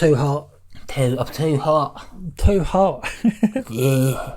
Too hot. I'm too hot. Too hot. Yeah.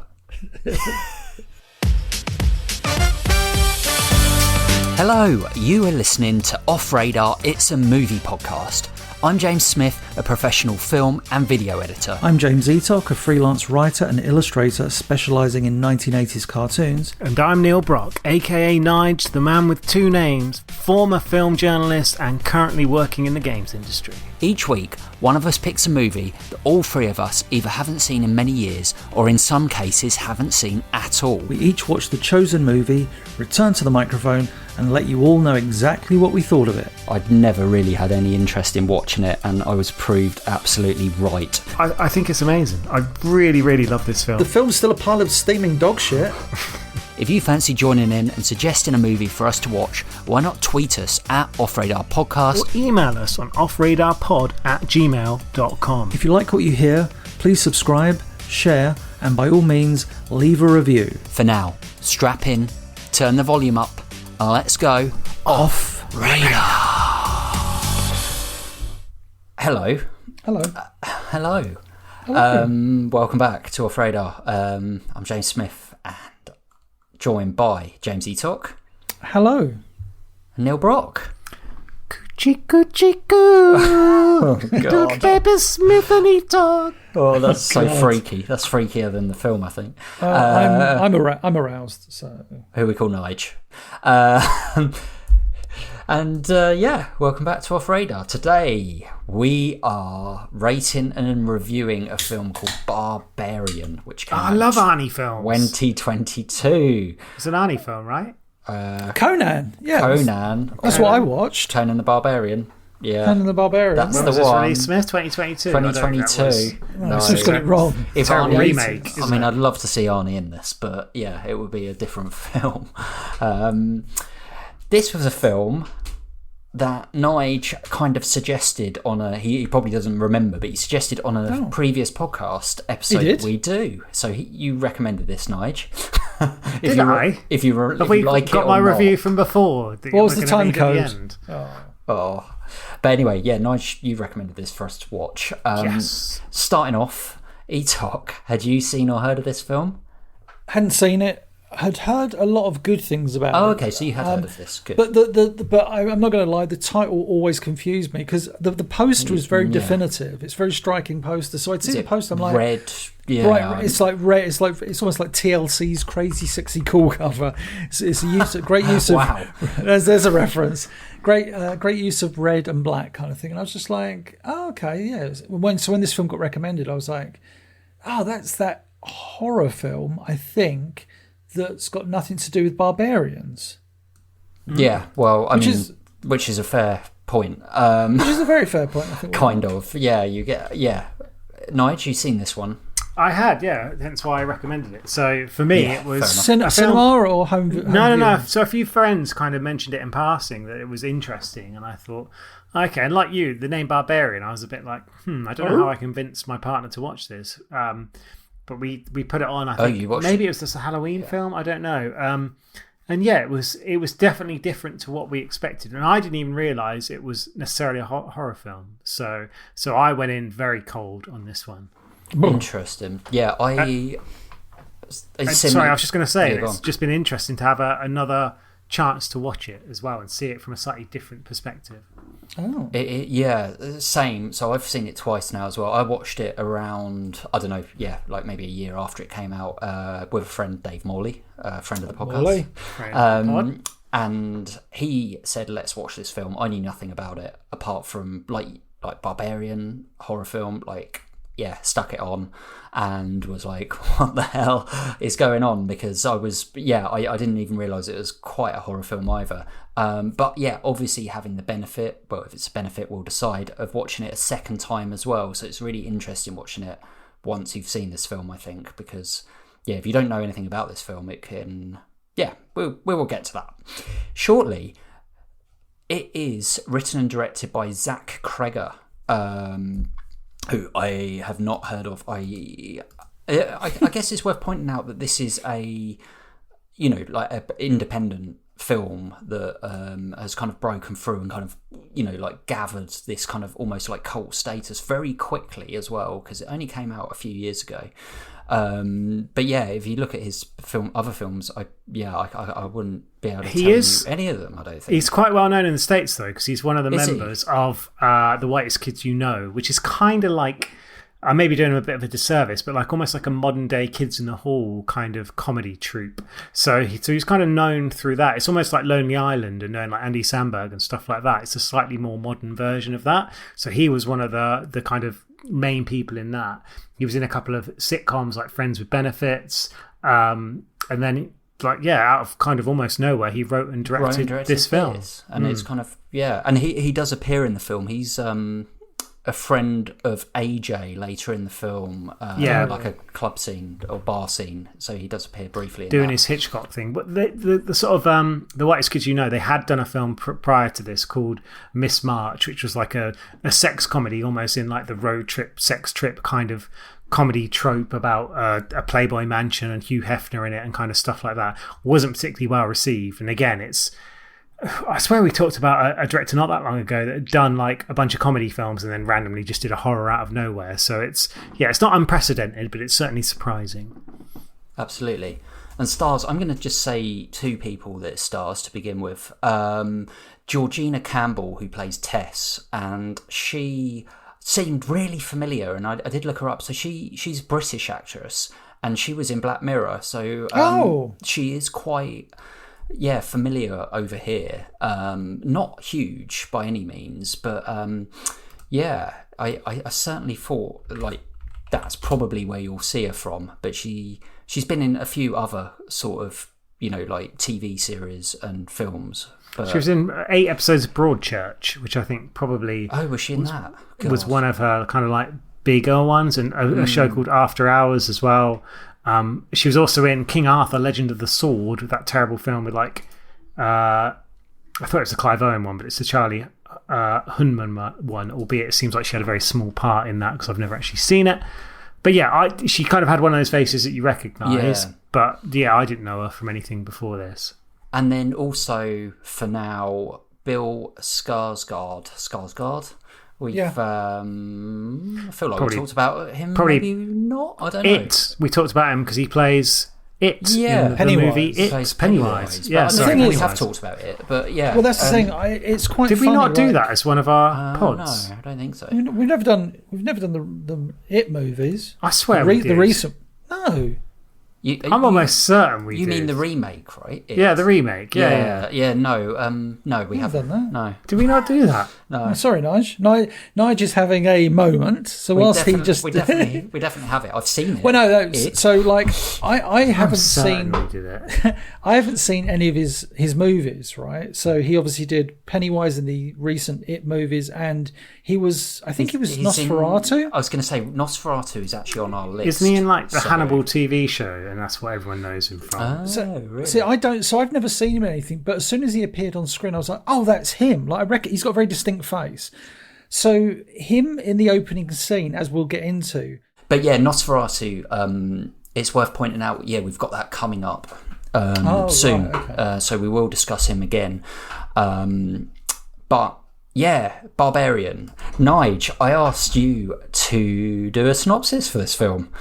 Hello, you are listening to Off Radar, It's a Movie Podcast. I'm James Smith, a professional film and video editor. I'm James Eatock, a freelance writer and illustrator specialising in 1980s cartoons. And I'm Neil Brock, aka Nige, the man with two names, former film journalist and currently working in the games industry. Each week, one of us picks a movie that all three of us either haven't seen in many years or in some cases haven't seen at all. We each watch the chosen movie, return to the microphone and let you all know exactly what we thought of it. I'd never really had any interest in watching it and I was proved absolutely right. I think it's amazing. I really, really love this film. The film's still a pile of steaming dog shit. If you fancy joining in and suggesting a movie for us to watch, why not tweet us at Off Radar Podcast or email us on offradarpod@gmail.com. If you like what you hear, please subscribe, share, and by all means, leave a review. For now, strap in, turn the volume up, and let's go Off Radar. Hello. Hello. Hello. Hello. Welcome back to Off Radar. I'm James Smith and joined by James Eatock. Hello. And Neil Brock. Coochie coochie coo. Oh, God. Baby Smith and Eatock. Oh, that's so freaky. That's freakier than the film, I think. I'm aroused. So who we call Nige. Welcome back to Off Radar. Today we are rating and reviewing a film called Barbarian, which came out I love Arnie films. 2022. It's an Arnie film, right? Conan. Yeah. Conan. That's what I watched. Conan the Barbarian. Yeah. Conan the Barbarian. That's When the was this one. released, Smith? 2022. 2022. No, I've just got it wrong. If Terrible Arnie, remake. I mean, I'd love to see Arnie in this, but yeah, it would be a different film. This was a film that Nige kind of suggested on he probably doesn't remember, but he suggested on a previous podcast episode. He did? We do. So you recommended this, Nige. Did I? If you Have we like got it my or review not. from before? What was the time code? Oh. But anyway, yeah, Nige, you recommended this for us to watch. Yes. Starting off, Eatock, had you seen or heard of this film? Hadn't seen it. Had heard a lot of good things about it. Oh, okay, so you had heard of this. Good. But but I'm not going to lie, the title always confused me because the poster was very definitive. It's a very striking poster. So I'd see the poster, I'm like, red. Yeah, right. It's like red. It's almost like TLC's Crazy Sexy Cool cover. It's a great use of. Wow. There's a reference. Great use of red and black kind of thing. And I was just like, oh, okay, yeah. When this film got recommended, I was like, oh, that's that horror film. I think. That's got nothing to do with barbarians. Yeah, well, which is a fair point. Which is a very fair point, I think. Kind of, yeah. You get, yeah. Nige, you seen this one? I had, yeah. Hence why I recommended it. So for me, it was cinema or home. No. So a few friends kind of mentioned it in passing that it was interesting, and I thought, okay. And like you, the name Barbarian, I was a bit like, I don't know how I convinced my partner to watch this. But we put it on. I think you watched maybe it was just a Halloween film. I don't know. And yeah, it was definitely different to what we expected, and I didn't even realise it was necessarily a horror film. So I went in very cold on this one. Interesting. Yeah, sorry, I was just going to say it's just been interesting to have another chance to watch it as well and see it from a slightly different perspective. Oh. Yeah, same. So I've seen it twice now as well. I watched it around, I don't know, like maybe a year after it came out with a friend, Dave Morley, a friend of the podcast. And he said, let's watch this film. I knew nothing about it apart from like Barbarian horror film, stuck it on and was like, what the hell is going on? Because I didn't even realise it was quite a horror film either. But yeah, obviously having the benefit, well, if it's a benefit, we'll decide, of watching it a second time as well. So it's really interesting watching it once you've seen this film, I think, because, yeah, if you don't know anything about this film, it can, yeah, we will get to that shortly. It is written and directed by Zach Cregger, who I have not heard of. I guess it's worth pointing out that this is a independent film that has kind of broken through and kind of, like gathered this kind of almost like cult status very quickly as well, because it only came out a few years ago. But yeah, if you look at his other films, I wouldn't be able to tell you any of them. I don't think he's quite well known in the States though, because he's one of the members of The Whitest Kids You Know, which is kind of like, I may be doing him a bit of a disservice, but like almost like a modern day Kids in the Hall kind of comedy troupe. So he's kind of known through that. It's almost like Lonely Island and knowing like Andy Samberg and stuff like that. It's a slightly more modern version of that. So he was one of the kind of main people in that. He was in a couple of sitcoms like Friends with Benefits, and then out of kind of almost nowhere, he wrote and directed this film. And it's kind of and he does appear in the film. He's a friend of AJ later in the film, like a club scene or bar scene. So he does appear briefly in doing that. His Hitchcock thing. But the sort of The Whitest Kids You Know, they had done a film prior to this called Miss March, which was like a sex comedy, almost in like the road trip, sex trip kind of comedy trope about a Playboy mansion and Hugh Hefner in it and kind of stuff like that. Wasn't particularly well received. And again, I swear we talked about a director not that long ago that had done like a bunch of comedy films and then randomly just did a horror out of nowhere. So it's not unprecedented, but it's certainly surprising. Absolutely. And stars, I'm going to just say two people that it stars to begin with. Georgina Campbell, who plays Tess, and she seemed really familiar, and I did look her up. So she's a British actress, and she was in Black Mirror. So she is quite... familiar over here. Not huge by any means, but I certainly thought like that's probably where you'll see her from. But she's been in a few other sort of like TV series and films. But she was in 8 episodes of Broadchurch, which I think probably was she in that? Was one of her kind of like bigger ones, and a show called After Hours as well. She was also in King Arthur, Legend of the Sword, that terrible film with like, I thought it was the Clive Owen one, but it's the Charlie Hunman one, albeit it seems like she had a very small part in that because I've never actually seen it. But she kind of had one of those faces that you recognise. Yeah. But I didn't know her from anything before this. And then also, for now, Bill Skarsgård. I feel like we talked about him. Probably maybe not. I don't know. We talked about him because he plays in the movie It. Pennywise. Yeah, we have talked about it, but yeah. Well, that's the thing. It's quite. Did funny, we not do that as one of our pods? No, I don't think so. We've never done the It movies. I swear we did. The recent. No. I'm almost certain we did. You mean the remake, right? Yeah, the remake. Yeah. No, we haven't done that. No. Did we not do that? No. I'm sorry, Nige. Nige is having a moment. So whilst he just... We definitely have it. I've seen it. Well, no, so like, I haven't seen... we did it. I haven't seen any of his movies, right? So he obviously did Pennywise in the recent It movies, and he was Nosferatu. I was going to say, Nosferatu is actually on our list. Isn't he in like the Hannibal TV show? And that's what everyone knows him from. Really? See, I've never seen him in anything, but as soon as he appeared on screen, I was like, oh, that's him. Like, I reckon he's got a very distinct face. So him in the opening scene, as we'll get into. But yeah, Nosferatu, it's worth pointing out, we've got that coming up soon. Right, okay. So we will discuss him again. But yeah, Barbarian. Nige, I asked you to do a synopsis for this film.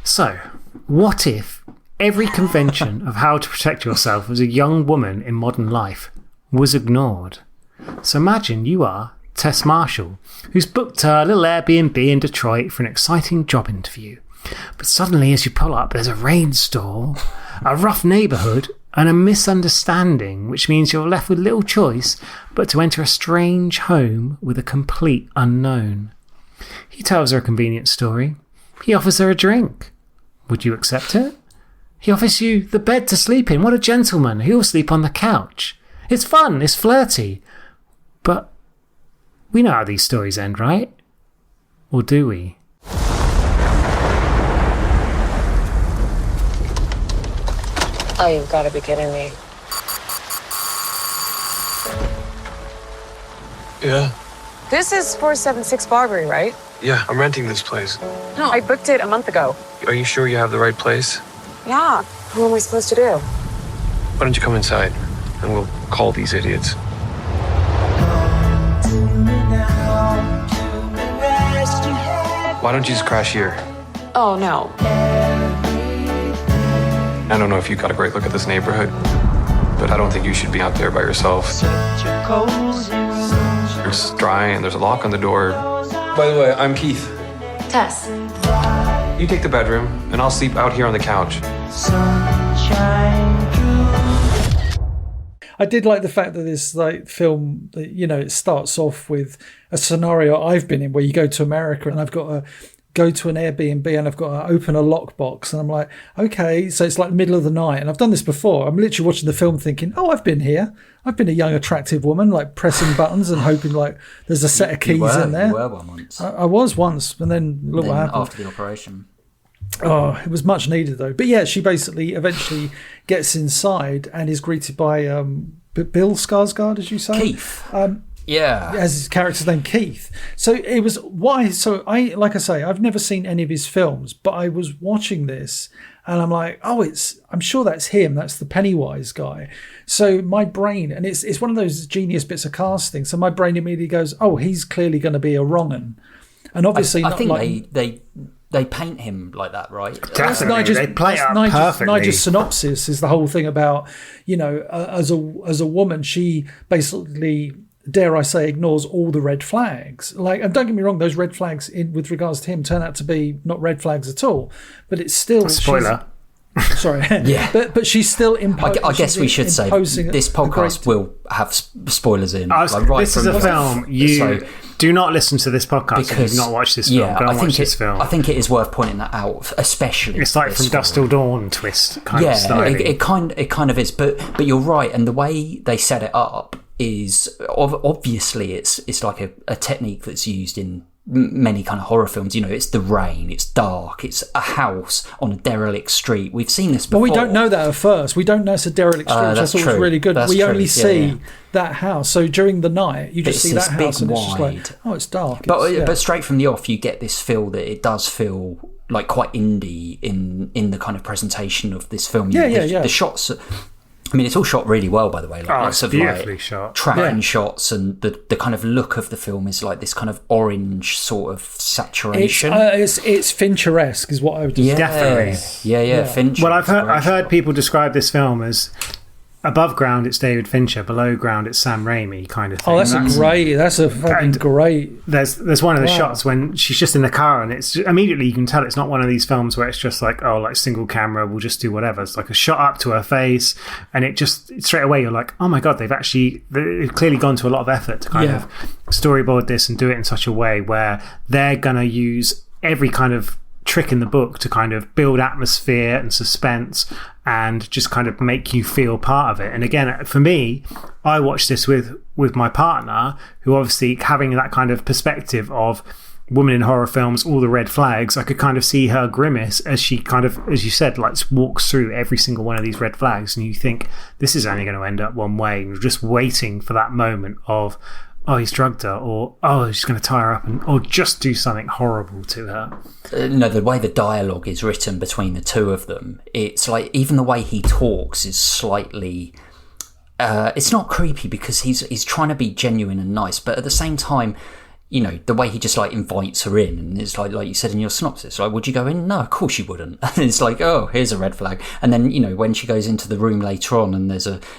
So, what if every convention of how to protect yourself as a young woman in modern life was ignored? So imagine you are Tess Marshall, who's booked a little Airbnb in Detroit for an exciting job interview. But suddenly as you pull up, there's a rainstorm, a rough neighbourhood, and a misunderstanding, which means you're left with little choice but to enter a strange home with a complete unknown. He tells her a convenient story. He offers her a drink. Would you accept it? He offers you the bed to sleep in. What a gentleman. He'll sleep on the couch. It's fun. It's flirty. But we know how these stories end, right? Or do we? Oh, you've got to be kidding me. Yeah. This is 476 Barbary, right? Yeah, I'm renting this place. No, I booked it a month ago. Are you sure you have the right place? Yeah. What am I supposed to do? Why don't you come inside? and we'll call these idiots. Why don't you just crash here? Oh, no. I don't know if you got a great look at this neighborhood, but I don't think you should be out there by yourself. It's dry and there's a lock on the door. By the way, I'm Keith. Tess. You take the bedroom, and I'll sleep out here on the couch. I did like the fact that this film, it starts off with a scenario I've been in where you go to America and I've got to go to an Airbnb and I've got to open a lockbox and I'm like, okay, so it's like the middle of the night and I've done this before. I'm literally watching the film thinking, oh, I've been here. I've been a young, attractive woman, like pressing buttons and hoping like there's a set of keys in there. You were one once. I was once, and then look what happened. After the operation. Oh, it was much needed though. But yeah, she basically eventually gets inside and is greeted by Bill Skarsgård, as you say, Keith. Yeah, as his character's name, Keith. So it was why. So like I say, I've never seen any of his films, but I was watching this and I'm like, oh, I'm sure that's him. That's the Pennywise guy. So my brain, and it's one of those genius bits of casting. So my brain immediately goes, oh, he's clearly going to be a wrong 'un. And obviously, I think they paint him like that, right? Definitely, they play it up perfectly. Nige's synopsis is the whole thing about, as a woman, she basically, dare I say, ignores all the red flags. And don't get me wrong, those red flags with regards to him turn out to be not red flags at all. But it's still spoiler. Sorry, yeah, but she's still imposing. I guess we should say this podcast will have spoilers in. This is a film. Do not listen to this podcast if you've not watched this film. Don't watch this film. I think it is worth pointing that out, especially. It's like From Dusk Till Dawn twist kind of style. It kind of is, but you're right, and the way they set it up is obviously it's like a technique that's used in many kind of horror films. It's the rain, it's dark, it's a house on a derelict street. We've seen this before. But we don't know that at first. We don't know it's a derelict street, which I thought was really good. We only see that house. So during the night, you just see that house and it's just like, oh, it's dark. But straight from the off, you get this feel that it does feel like quite indie in the kind of presentation of this film. The shots... I mean, it's all shot really well, by the way. Lots of beautifully shot. Tracking shots, and the kind of look of the film is like this kind of orange sort of saturation. It's Fincher-esque, is what I would describe. Definitely. Yeah. Fincher. Well, I've heard people describe this film as above ground it's David Fincher, below ground it's Sam Raimi kind of thing. Oh, that's a fucking great. There's one of the shots when she's just in the car and it's immediately you can tell it's not one of these films where it's just like, oh, like single camera, we'll just do whatever. It's like a shot up to her face and it just straight away you're like, oh my God, they've clearly gone to a lot of effort to kind of storyboard this and do it in such a way where they're going to use every kind of trick in the book to kind of build atmosphere and suspense and just kind of make you feel part of it. And again, for me, I watched this with my partner, who obviously having that kind of perspective of women in horror films, all the red flags, I could kind of see her grimace as she kind of, as you said, like walks through every single one of these red flags and you think this is only going to end up one way, and you're just waiting for that moment of, oh, he's drugged her, or oh, he's going to tie her up, or just do something horrible to her. No, the way the dialogue is written between the two of them, it's like even the way he talks is slightly. It's not creepy because he's trying to be genuine and nice, but at the same time, the way he just like invites her in, and it's like you said in your synopsis, like, would you go in? No, of course you wouldn't. And it's like, oh, here's a red flag. And then when she goes into the room later on, and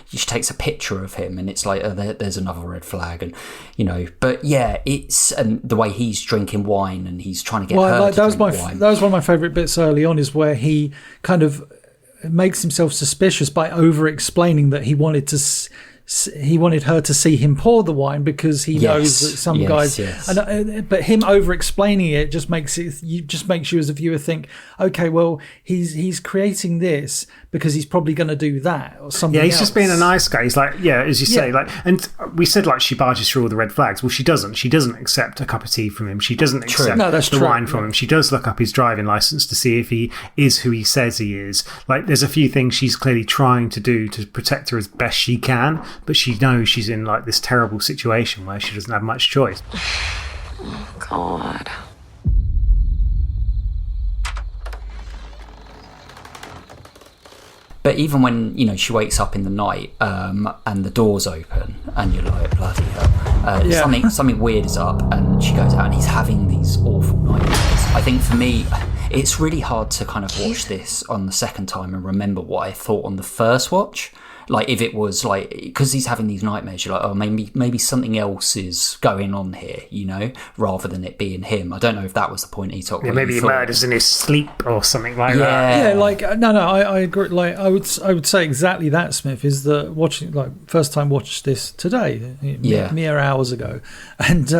she takes a picture of him, and it's like, oh, there's another red flag, and But yeah, and the way he's drinking wine, and he's trying to get her to drink wine. That was one of my favourite bits early on, is where he kind of makes himself suspicious by over-explaining that he wanted her to see him pour the wine because he knows that some guys. But him over-explaining it just makes you as a viewer think, okay, well, he's creating this because he's probably going to do that or something. Yeah, he's just being a nice guy. He's like, as you say, like, and we said like she barges through all the red flags. Well, she doesn't. She doesn't accept a cup of tea from him. She doesn't accept the wine from him. She does look up his driving license to see if he is who he says he is. Like, there's a few things she's clearly trying to do to protect her as best she can, but she knows she's in like this terrible situation where she doesn't have much choice. Oh, God. But even when, you know, she wakes up in the night and the door's open and you're like, bloody hell. Something weird is up, and she goes out and he's having these awful nightmares. I think for me, it's really hard to kind of watch this on the second time and remember what I thought on the first watch. Like, if it was like, because he's having these nightmares, you're like, oh, maybe something else is going on here, you know, rather than it being him. I don't know if that was the point he took. Yeah, maybe he murders in his sleep or something like that. Yeah, like I agree. Like I would say exactly that, Smith, is that watching, like, first time watched this today, mere hours ago, and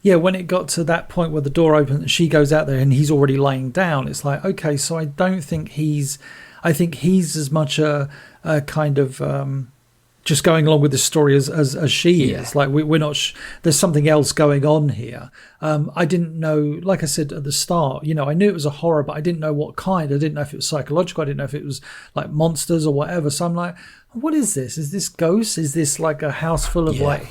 when it got to that point where the door opens and she goes out there and he's already laying down, it's like, okay, so I don't think I think he's as much a kind of just going along with the story as she is. Like, we're not. There's something else going on here. I didn't know. Like I said at the start, you know, I knew it was a horror, but I didn't know what kind. I didn't know if it was psychological. I didn't know if it was like monsters or whatever. So I'm like, what is this? Is this ghosts? Is this like a house full of like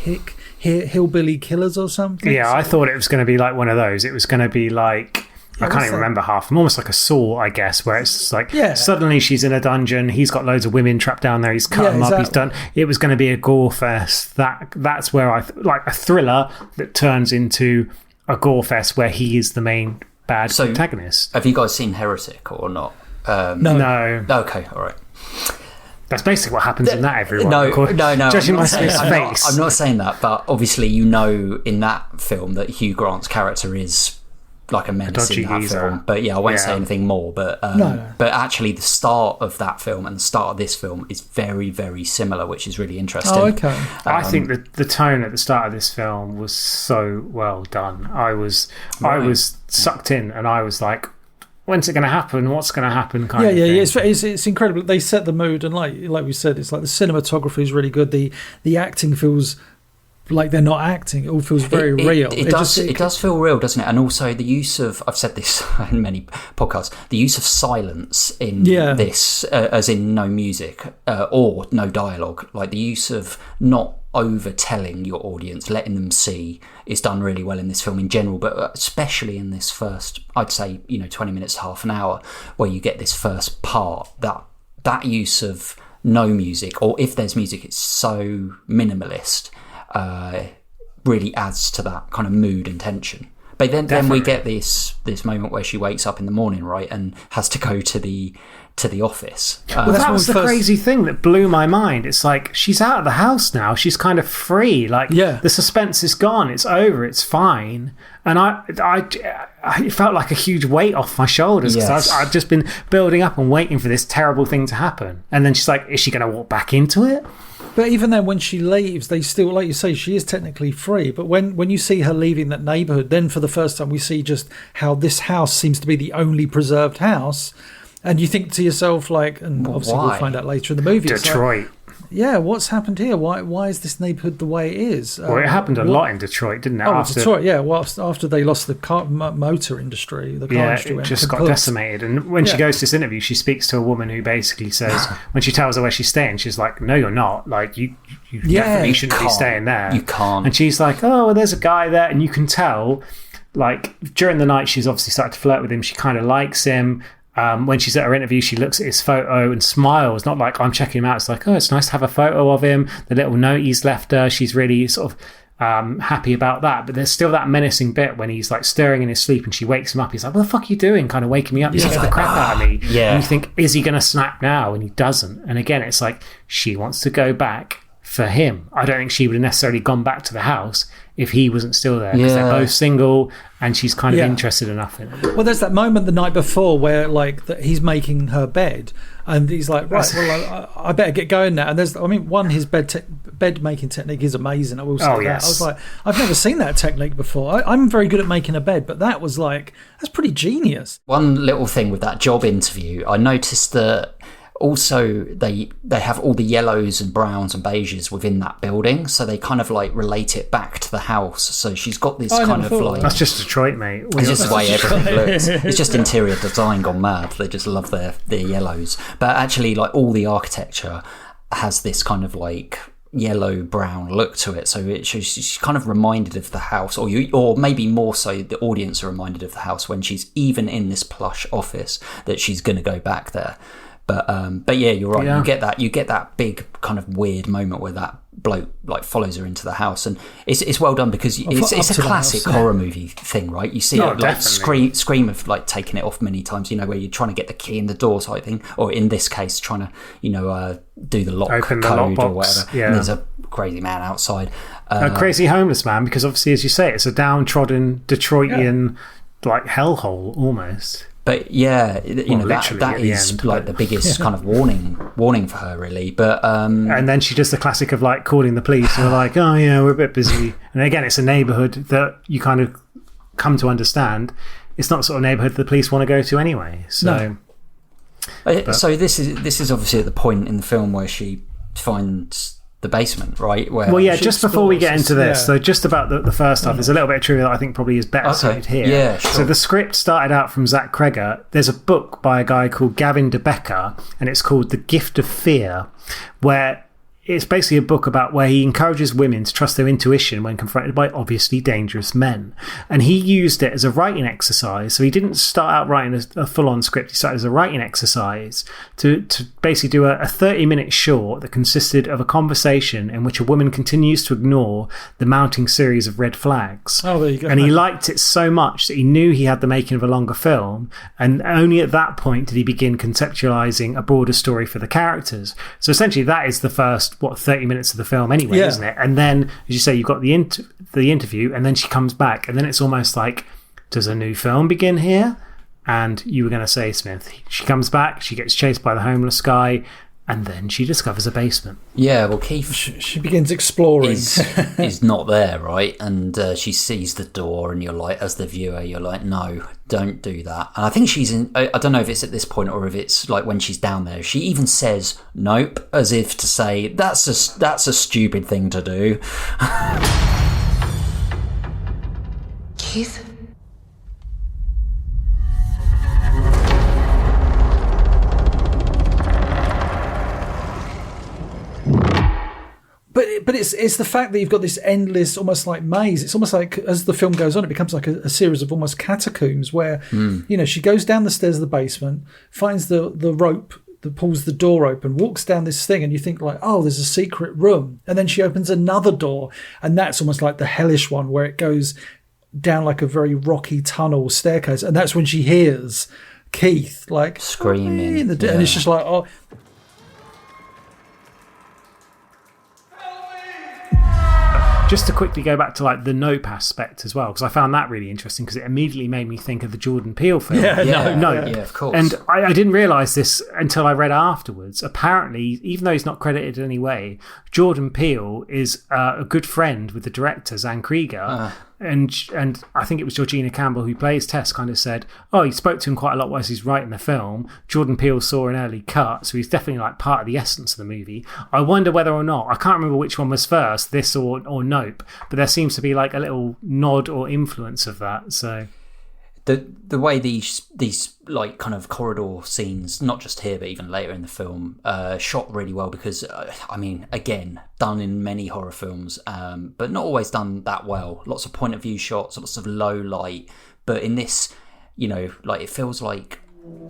hillbilly killers or something? Yeah, I thought it was going to be like one of those. It was going to be like, I can't even remember half. Almost like a Saw, I guess, where it's just like suddenly she's in a dungeon. He's got loads of women trapped down there. He's cut them up. He's done. It was going to be a gore fest. That's where I like a thriller that turns into a gore fest where he is the main bad protagonist. Have you guys seen Heretic or not? No. Okay, all right. That's basically what happens in that, everyone. No. Judging by his face. I'm not saying that, but obviously you know in that film that Hugh Grant's character is like a menace in that film. But I won't say anything more. But but actually the start of that film and the start of this film is very, very similar, which is really interesting. Oh, okay. I think that the tone at the start of this film was so well done. I was sucked in, and I was like, when's it going to happen? What's going to happen? Kind of thing. It's incredible. They set the mood, and like we said, it's like the cinematography is really good. The acting feels like they're not acting. It all feels very real. It does feel real, doesn't it? And also the use of, I've said this in many podcasts, the use of silence in this, as in no music or no dialogue, like the use of not overtelling your audience, letting them see, is done really well in this film in general, but especially in this first, I'd say, 20 minutes to half an hour, where you get this first part, that use of no music, or if there's music, it's so minimalist. Really adds to that kind of mood and tension. But then we get this moment where she wakes up in the morning, right, and has to go to the office. Well, that was the crazy thing that blew my mind. It's like, she's out of the house now. She's kind of free. Like, the suspense is gone. It's over. It's fine. And it felt like a huge weight off my shoulders, because I'd just been building up and waiting for this terrible thing to happen. And then she's like, is she going to walk back into it? But even then, when she leaves, they still, like you say, she is technically free. But when you see her leaving that neighbourhood, then for the first time we see just how this house seems to be the only preserved house. And you think to yourself, like, and obviously we'll find out later in the movie. Detroit. Yeah, what's happened here? Why is this neighbourhood the way it is? Well, it happened a lot in Detroit, didn't it? Detroit, yeah. Well, after they lost the motor industry, the car industry it just got decimated. And when she goes to this interview, she speaks to a woman who basically says, when she tells her where she's staying, she's like, no, you're not. Like, you definitely shouldn't be staying there. You can't. And she's like, oh, well, there's a guy there. And you can tell, like, during the night, she's obviously started to flirt with him. She kind of likes him. When she's at her interview, she looks at his photo and smiles. Not like, I'm checking him out. It's like, oh, it's nice to have a photo of him. The little note he's left her, she's really sort of happy about that. But there's still that menacing bit when he's like stirring in his sleep and she wakes him up. He's like, what the fuck are you doing? Kind of waking me up. He's like, the crap out of me. Yeah. And you think, is he going to snap now? And he doesn't. And again, it's like, she wants to go back for him. I don't think she would have necessarily gone back to the house if he wasn't still there, because they're both single and she's kind of interested enough in it. Well, there's that moment the night before where like he's making her bed and he's like, right, well, I better get going now. And there's, his bed making technique is amazing. I will say that. I was like, I've never seen that technique before. I'm very good at making a bed, but that was like, that's pretty genius. One little thing with that job interview, I noticed that also they have all the yellows and browns and beiges within that building, so they kind of like relate it back to the house. So she's got this kind of like, that's just Detroit, mate. It's just the way everything looks. It's just interior design gone mad. They just love their yellows, but actually like all the architecture has this kind of like yellow brown look to it, so she's kind of reminded of the house, or maybe more so the audience are reminded of the house when she's even in this plush office that she's going to go back there. But yeah, you're right. Yeah. You get that big kind of weird moment where that bloke like follows her into the house, and it's well done because it's a classic horror movie thing, right? You see it like Scream of like taking it off many times, where you're trying to get the key in the door type thing, or in this case trying to do the lock Open the code lockbox, or whatever. yeah. And there's a crazy man outside, A crazy homeless man, because obviously, as you say, it's a downtrodden Detroitian like hellhole almost. But yeah, that is end, like the biggest kind of warning for her, really. But and then she does the classic of like calling the police, and they're like, "Oh yeah, we're a bit busy." And again, it's a neighbourhood that you kind of come to understand. It's not the sort of neighbourhood the police want to go to anyway. So, so this is obviously at the point in the film where she finds the basement, right? Where just before we get into this, so just about the first half, there's a little bit of trivia that I think probably is better suited here. Yeah, sure. So the script started out from Zach Cregger. There's a book by a guy called Gavin de Becker, and it's called The Gift of Fear, where it's basically a book about where he encourages women to trust their intuition when confronted by obviously dangerous men. And he used it as a writing exercise. So he didn't start out writing a full-on script. He started as a writing exercise to basically do a 30-minute short that consisted of a conversation in which a woman continues to ignore the mounting series of red flags. Oh, there you go. And he liked it so much that he knew he had the making of a longer film. And only at that point did he begin conceptualizing a broader story for the characters. So essentially that is the first 30 minutes of the film anyway, isn't it? And then, as you say, you've got the interview, and then she comes back, and then it's almost like, does a new film begin here? And you were going to say, Smith, she comes back, she gets chased by the homeless guy, and then she discovers a basement. Yeah, well, Keith... She begins exploring. Is not there, right? And she sees the door, and you're like, as the viewer, you're like, no, don't do that. And I think she's in... I don't know if it's at this point or if it's like when she's down there. She even says, nope, as if to say, that's a stupid thing to do. Keith? But it's the fact that you've got this endless, almost like maze. It's almost like as the film goes on, it becomes like a series of almost catacombs where, she goes down the stairs of the basement, finds the rope that pulls the door open, walks down this thing, and you think like, oh, there's a secret room. And then she opens another door, and that's almost like the hellish one where it goes down like a very rocky tunnel staircase. And that's when she hears Keith like screaming. and it's just like, oh. Just to quickly go back to like the Nope aspect as well, because I found that really interesting because it immediately made me think of the Jordan Peele film. Nope. Yeah, of course. And I didn't realise this until I read afterwards. Apparently, even though he's not credited in any way, Jordan Peele is a good friend with the director, Zach Cregger. And I think it was Georgina Campbell who plays Tess kind of said, oh, he spoke to him quite a lot whilst he's writing the film. Jordan Peele saw an early cut, so he's definitely like part of the essence of the movie. I wonder whether or not, I can't remember which one was first, this or Nope, but there seems to be like a little nod or influence of that. So the way these like kind of corridor scenes, not just here but even later in the film, shot really well because I mean, again, done in many horror films, but not always done that well. Lots of point of view shots, lots of low light, but in this, like it feels like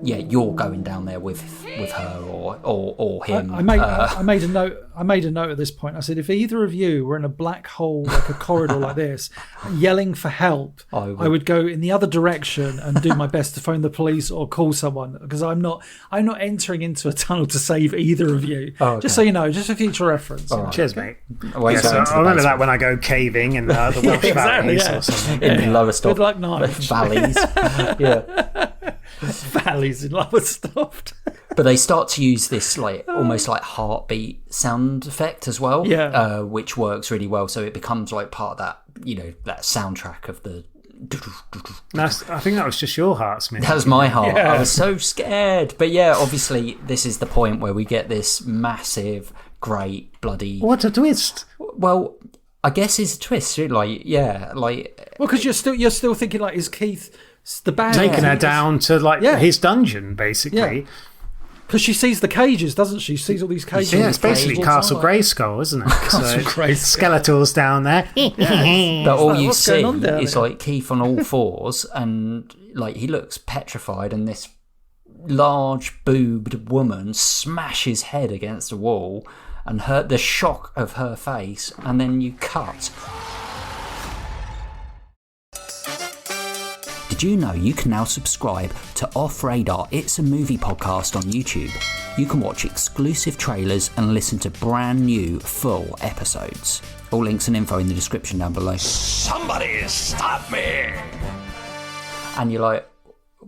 you're going down there with her or him. I made a note. I made a note at this point. I said, if either of you were in a black hole, like a corridor like this, yelling for help, I would go in the other direction and do my best to phone the police or call someone, because I'm not entering into a tunnel to save either of you. Oh, okay. Just so you know, just for future reference. Right. Cheers, mate. I remember that when I go caving in the Welsh valleys or something. In the lower stuff. Good luck, Nige. Valleys. Yeah. Valleys in Lowestoft. But they start to use this like almost like heartbeat sound effect as well, which works really well. So it becomes like part of that, that soundtrack of the. I think that was just your heart, Smith. That was my heart. Yeah. I was so scared. But yeah, obviously this is the point where we get this massive, great, bloody. What a twist! Well, I guess it's a twist. Because you're still thinking like, is Keith the bad taking her down to like his dungeon, basically? Because she sees the cages, doesn't she? She sees all these cages. Yeah, it's basically Castle Grayskull, isn't it? Castle Grayskull. Skeletors down there. But all you see is like Keith on all fours, and like he looks petrified, and this large boobed woman smash his head against the wall and the shock of her face, and then you cut. Did you know you can now subscribe to Off Radar It's a Movie podcast on YouTube? You can watch exclusive trailers and listen to brand new full episodes. All links and info in the description down below. Somebody stop me! And you're like,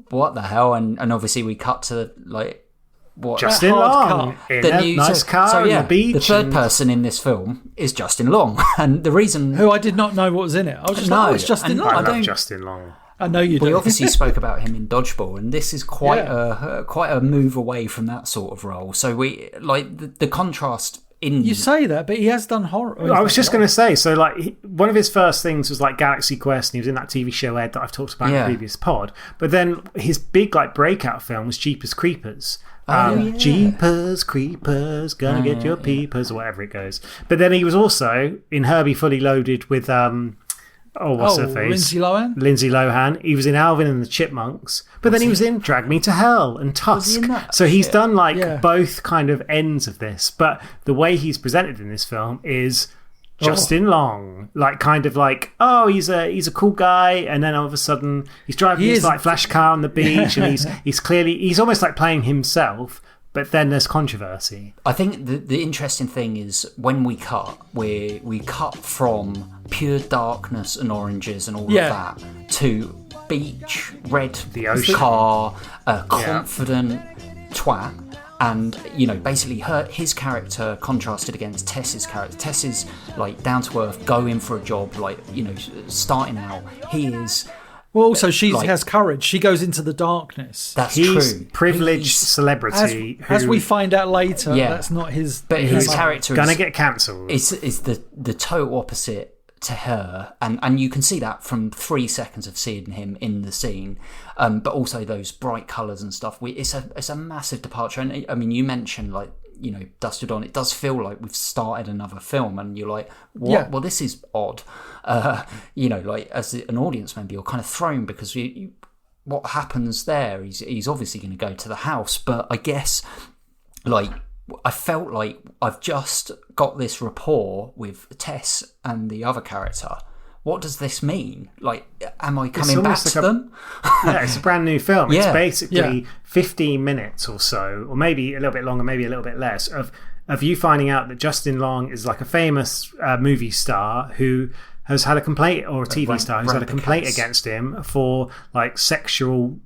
what the hell? And obviously we cut to like what Justin Long in a nice car on the beach. The third person in this film is Justin Long, and the reason who I did not know what was in it. I was just like, oh, it's Justin Long. I love Justin Long. I know you do. We obviously spoke about him in Dodgeball, and this is quite a move away from that sort of role. So we like the contrast. You say that, but he has done horror. I was just going to say, so like one of his first things was like Galaxy Quest, and he was in that TV show Ed that I've talked about in the previous pod. But then his big like breakout film was Jeepers Creepers. Jeepers Creepers, gonna get your peepers, or whatever it goes. But then he was also in Herbie Fully Loaded with what's her face? Lindsay Lohan. He was in Alvin and the Chipmunks. But then he was in Drag Me to Hell and Tusk. So he's done like both kind of ends of this. But the way he's presented in this film is Justin Long. Like kind of like, he's a cool guy, and then all of a sudden he's driving his like flash car on the beach, and he's almost like playing himself. But then there's controversy. I think the interesting thing is when we cut, we cut from pure darkness and oranges and all of that to beach, red car, a confident twat. And, basically his character contrasted against Tess's character. Tess is, like, down to earth, going for a job, like, starting out. He is... Well, also, she has courage. She goes into the darkness. That's He's true. Privileged celebrity. As we find out later, that's not his... But his character gonna get cancelled. Is the total opposite to her, and you can see that from 3 seconds of seeing him in the scene, but also those bright colours and stuff. It's a massive departure. And I mean, you mentioned like Dusk Till Dawn. It does feel like we've started another film, and you're like, what? Yeah. Well, this is odd. Like as an audience member, you're kind of thrown because what happens there? He's obviously going to go to the house, but I guess like. I felt like I've just got this rapport with Tess and the other character. What does this mean? Like, am I coming back to them? Yeah, it's a brand new film. It's basically 15 minutes or so, or maybe a little bit longer, maybe a little bit less, of you finding out that Justin Long is like a famous movie star who has had a complaint, or a TV star who's had a complaint against him for like sexual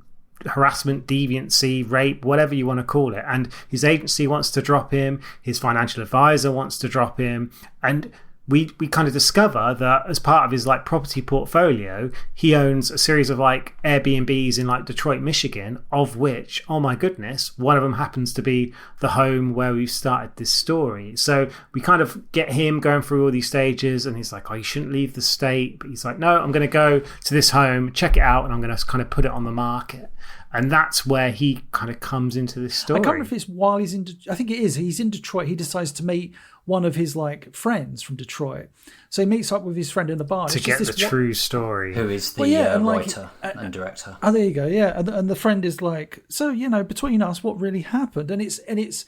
harassment, deviancy, rape, whatever you want to call it, and his agency wants to drop him, his financial advisor wants to drop him, and we kind of discover that as part of his like property portfolio, he owns a series of like Airbnbs in like Detroit, Michigan, of which, oh my goodness, one of them happens to be the home where we've started this story. So we kind of get him going through all these stages, and he's like, you shouldn't leave the state, but he's like, no, I'm going to go to this home, check it out, and I'm going to kind of put it on the market. And that's where he kind of comes into this story. I can't remember if it's while he's in... I think it is. He's in Detroit. He decides to meet one of his like friends from Detroit. So he meets up with his friend in the bar. To get the true story. Who is the writer and director. Oh, there you go, yeah. And the friend is like, so, between us, what really happened? And it's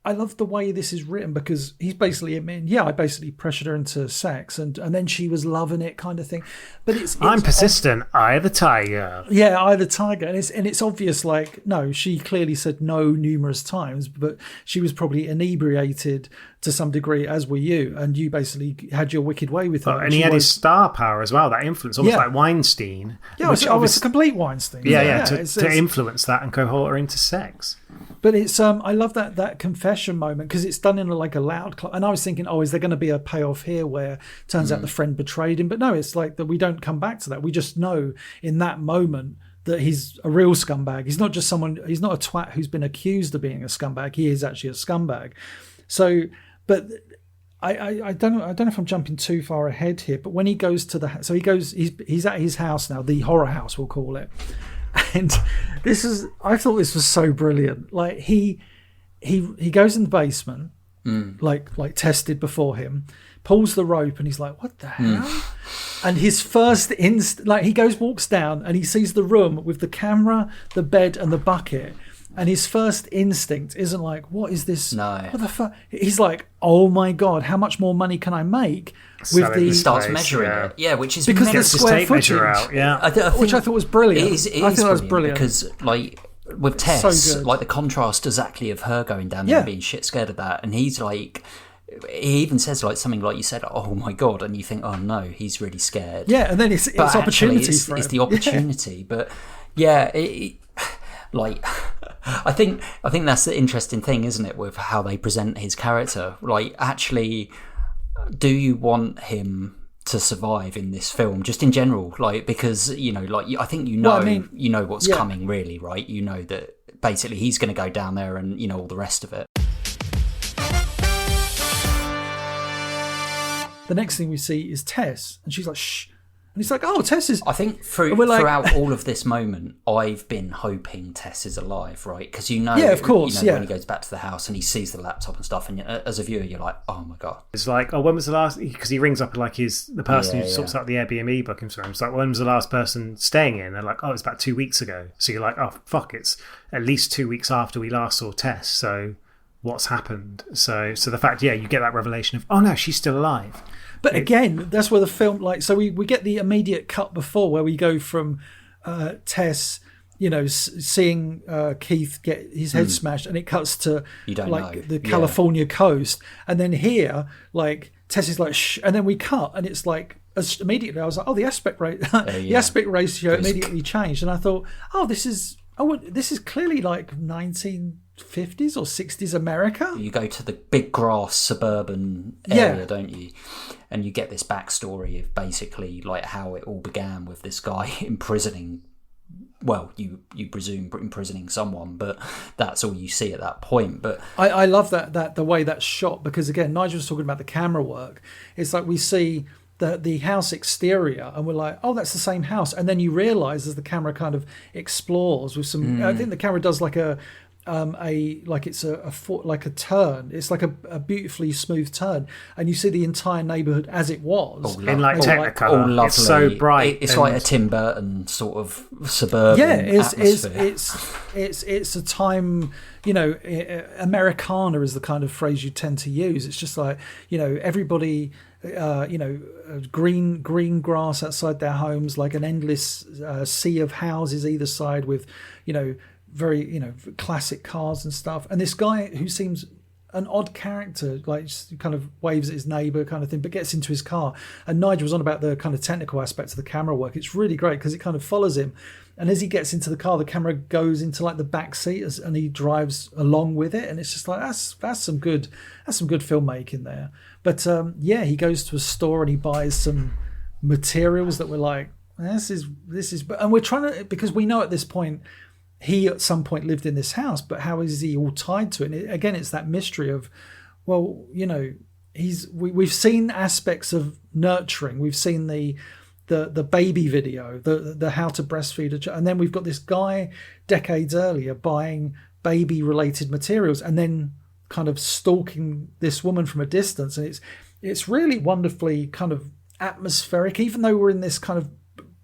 I love the way this is written, because he's basically admitting, I basically pressured her into sex, and then she was loving it, kind of thing. But it's I'm persistent. I the tiger. Yeah, I the tiger, and it's obvious. Like, no, she clearly said no numerous times, but she was probably inebriated to some degree, as were you, and you basically had your wicked way with her. And he had his star power as well, that influence, almost like Weinstein. Yeah, it's a complete Weinstein. Yeah, to influence that and cohort her into sex. But it's I love that confession moment, because it's done in like a loud club. And I was thinking, is there going to be a payoff here where it turns out the friend betrayed him? But no, it's like that we don't come back to that. We just know in that moment that he's a real scumbag. He's not just he's not a twat who's been accused of being a scumbag. He is actually a scumbag. So, but I don't know if I'm jumping too far ahead here, but when he goes to he's at his house now, the horror house, we'll call it. And I thought this was so brilliant. Like he goes in the basement, like tested before him, pulls the rope, and he's like, what the hell? And his first he walks down and he sees the room with the camera, the bed, and the bucket. And his first instinct isn't like, what is this? No. What the fuck? He's like, oh my God, how much more money can I make with He the... starts measuring it. Yeah, which is because mental. the square tape measure footage. out, yeah. Which I thought was brilliant. It is I thought that was brilliant. because, like, with Tess, So good. like the contrast exactly of her going down there Yeah. and being shit scared of that, and he's like, he even says like something like you said, oh my God, and you think, oh no, he's really scared. Yeah, and then it's But actually, opportunity it's, for him. it's the opportunity. But yeah, like I think that's the interesting thing, isn't it, with how they present his character? Like, actually, do you want him to survive in this film, just in general? Like, because like I think you know what's coming, really, right? You know that basically he's going to go down there, and all the rest of it. The next thing we see is Tess, and she's like, shh. And he's like, oh, Tess is... I think throughout all of this moment, I've been hoping Tess is alive, right? Because yeah, of course, when he goes back to the house and he sees the laptop and stuff, and as a viewer, you're like, oh my God. It's like, oh, when was the last... Because he rings up like the person who sorts out the Airbnb bookings for him. It's like, when was the last person staying in? They're like, oh, it's about 2 weeks ago. So you're like, oh, fuck, it's at least 2 weeks after we last saw Tess. So what's happened? So the fact, you get that revelation of, oh no, she's still alive. But again, that's where the film, like, so we get the immediate cut before where we go from Tess, seeing Keith get his head smashed, and it cuts to the California coast, and then here, like, Tess is like, shh, and then we cut, and it's like, immediately I was like, oh, the aspect ratio immediately changed, and I thought, oh, this is clearly like 1950s or 60s America. You go to the big grass suburban area, don't you? And you get this backstory of basically like how it all began with this guy imprisoning. Well, you presume imprisoning someone, but that's all you see at that point. But I love that the way that's shot, because again, Nigel was talking about the camera work. It's like we see the house exterior and we're like, oh, that's the same house, and then you realise as the camera kind of explores with some I think the camera does like a turn. It's like a beautifully smooth turn, and you see the entire neighbourhood as it was in like Technicolor. All lovely. It's so bright. It's like a Tim Burton sort of suburban atmosphere. It's a time, Americana is the kind of phrase you tend to use. It's just like, everybody, green grass outside their homes, like an endless sea of houses either side with, very classic cars and stuff, and this guy who seems an odd character, like just kind of waves at his neighbour kind of thing, but gets into his car. And Nigel was on about the kind of technical aspects of the camera work. It's really great because it kind of follows him, and as he gets into the car, the camera goes into like the back seat and he drives along with it, and it's just like that's some good filmmaking there. But he goes to a store and he buys some materials that we're like, this is, and we're trying to, because we know at this point he at some point lived in this house, but how is he all tied to it? And again, it's that mystery of, well, we've seen aspects of nurturing. We've seen the baby video, the how to breastfeed a child, and then we've got this guy decades earlier buying baby related materials and then kind of stalking this woman from a distance, and it's really wonderfully kind of atmospheric, even though we're in this kind of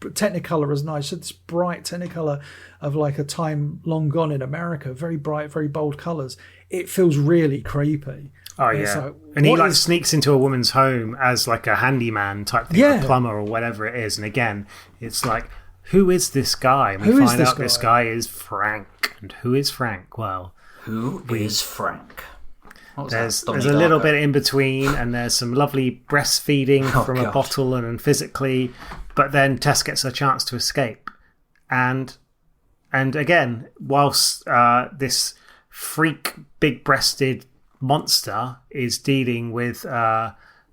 Technicolor, as Nige said, this bright Technicolor of like a time long gone in America, very bright, very bold colours. It feels really creepy. Oh yeah, like, and he sneaks into a woman's home as like a handyman type thing, a plumber or whatever it is. And again, it's like, who is this guy? And we find out this guy is Frank. And who is Frank? Well, who is Frank? There's a little bit in between, and there's some lovely breastfeeding from a bottle and physically, but then Tess gets a chance to escape, and again, whilst this freak big-breasted monster is dealing with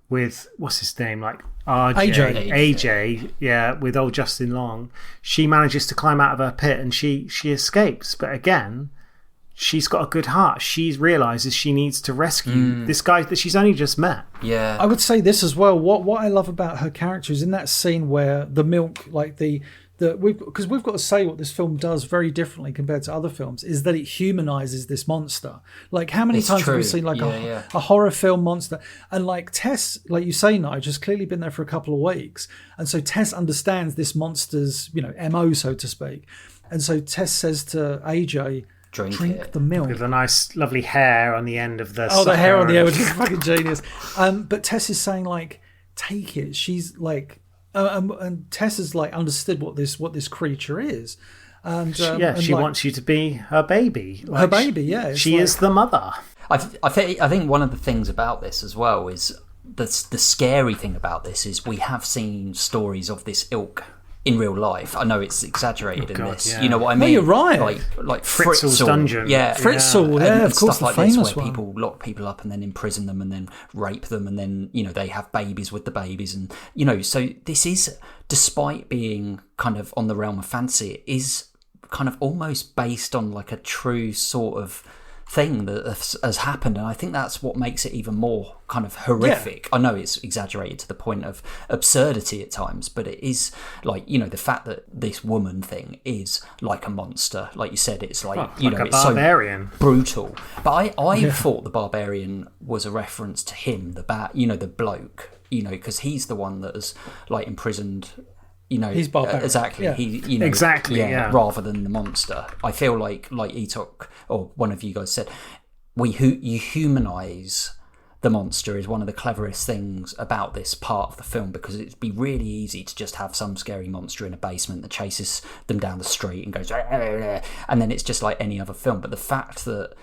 what's his name, like AJ, with old Justin Long, she manages to climb out of her pit and she escapes, but again, she's got a good heart. She realises she needs to rescue this guy that she's only just met. Yeah. I would say this as well. What I love about her character is in that scene where the milk, like because we've got to say what this film does very differently compared to other films, is that it humanises this monster. Like, how many times have we seen like a horror film monster? And like Tess, like you say, Nige, has clearly been there for a couple of weeks. And so Tess understands this monster's, MO, so to speak. And so Tess says to AJ, drink the milk. With the nice, lovely hair on the end of the. Oh, the hair on the end, which is fucking genius. But Tess is saying like, take it. She's like, and Tess has like understood what this creature is. And she wants you to be her baby. Her baby, yeah. She is the mother. I think one of the things about this as well is the scary thing about this is we have seen stories of this ilk in real life. I know it's exaggerated in this. Yeah. You know what I mean? No, you're right. Like Fritzl's dungeon. Yeah, Fritzl. Yeah, of course, stuff like the famous this where one. people lock people up and then imprison them and then rape them and then they have babies with the babies and so this is, despite being kind of on the realm of fantasy, it is kind of almost based on like a true sort of thing that has happened, and I think that's what makes it even more kind of horrific. I know it's exaggerated to the point of absurdity at times, but it is like the fact that this woman thing is like a monster, like you said, it's like a it's barbarian, so brutal. But I thought the barbarian was a reference to him, the bloke, because he's the one that has like imprisoned. He's barbaric. Exactly. Yeah. Exactly. Rather than the monster. I feel like Etok or one of you guys said, you humanise the monster is one of the cleverest things about this part of the film, because it'd be really easy to just have some scary monster in a basement that chases them down the street and goes, and then it's just like any other film. But the fact that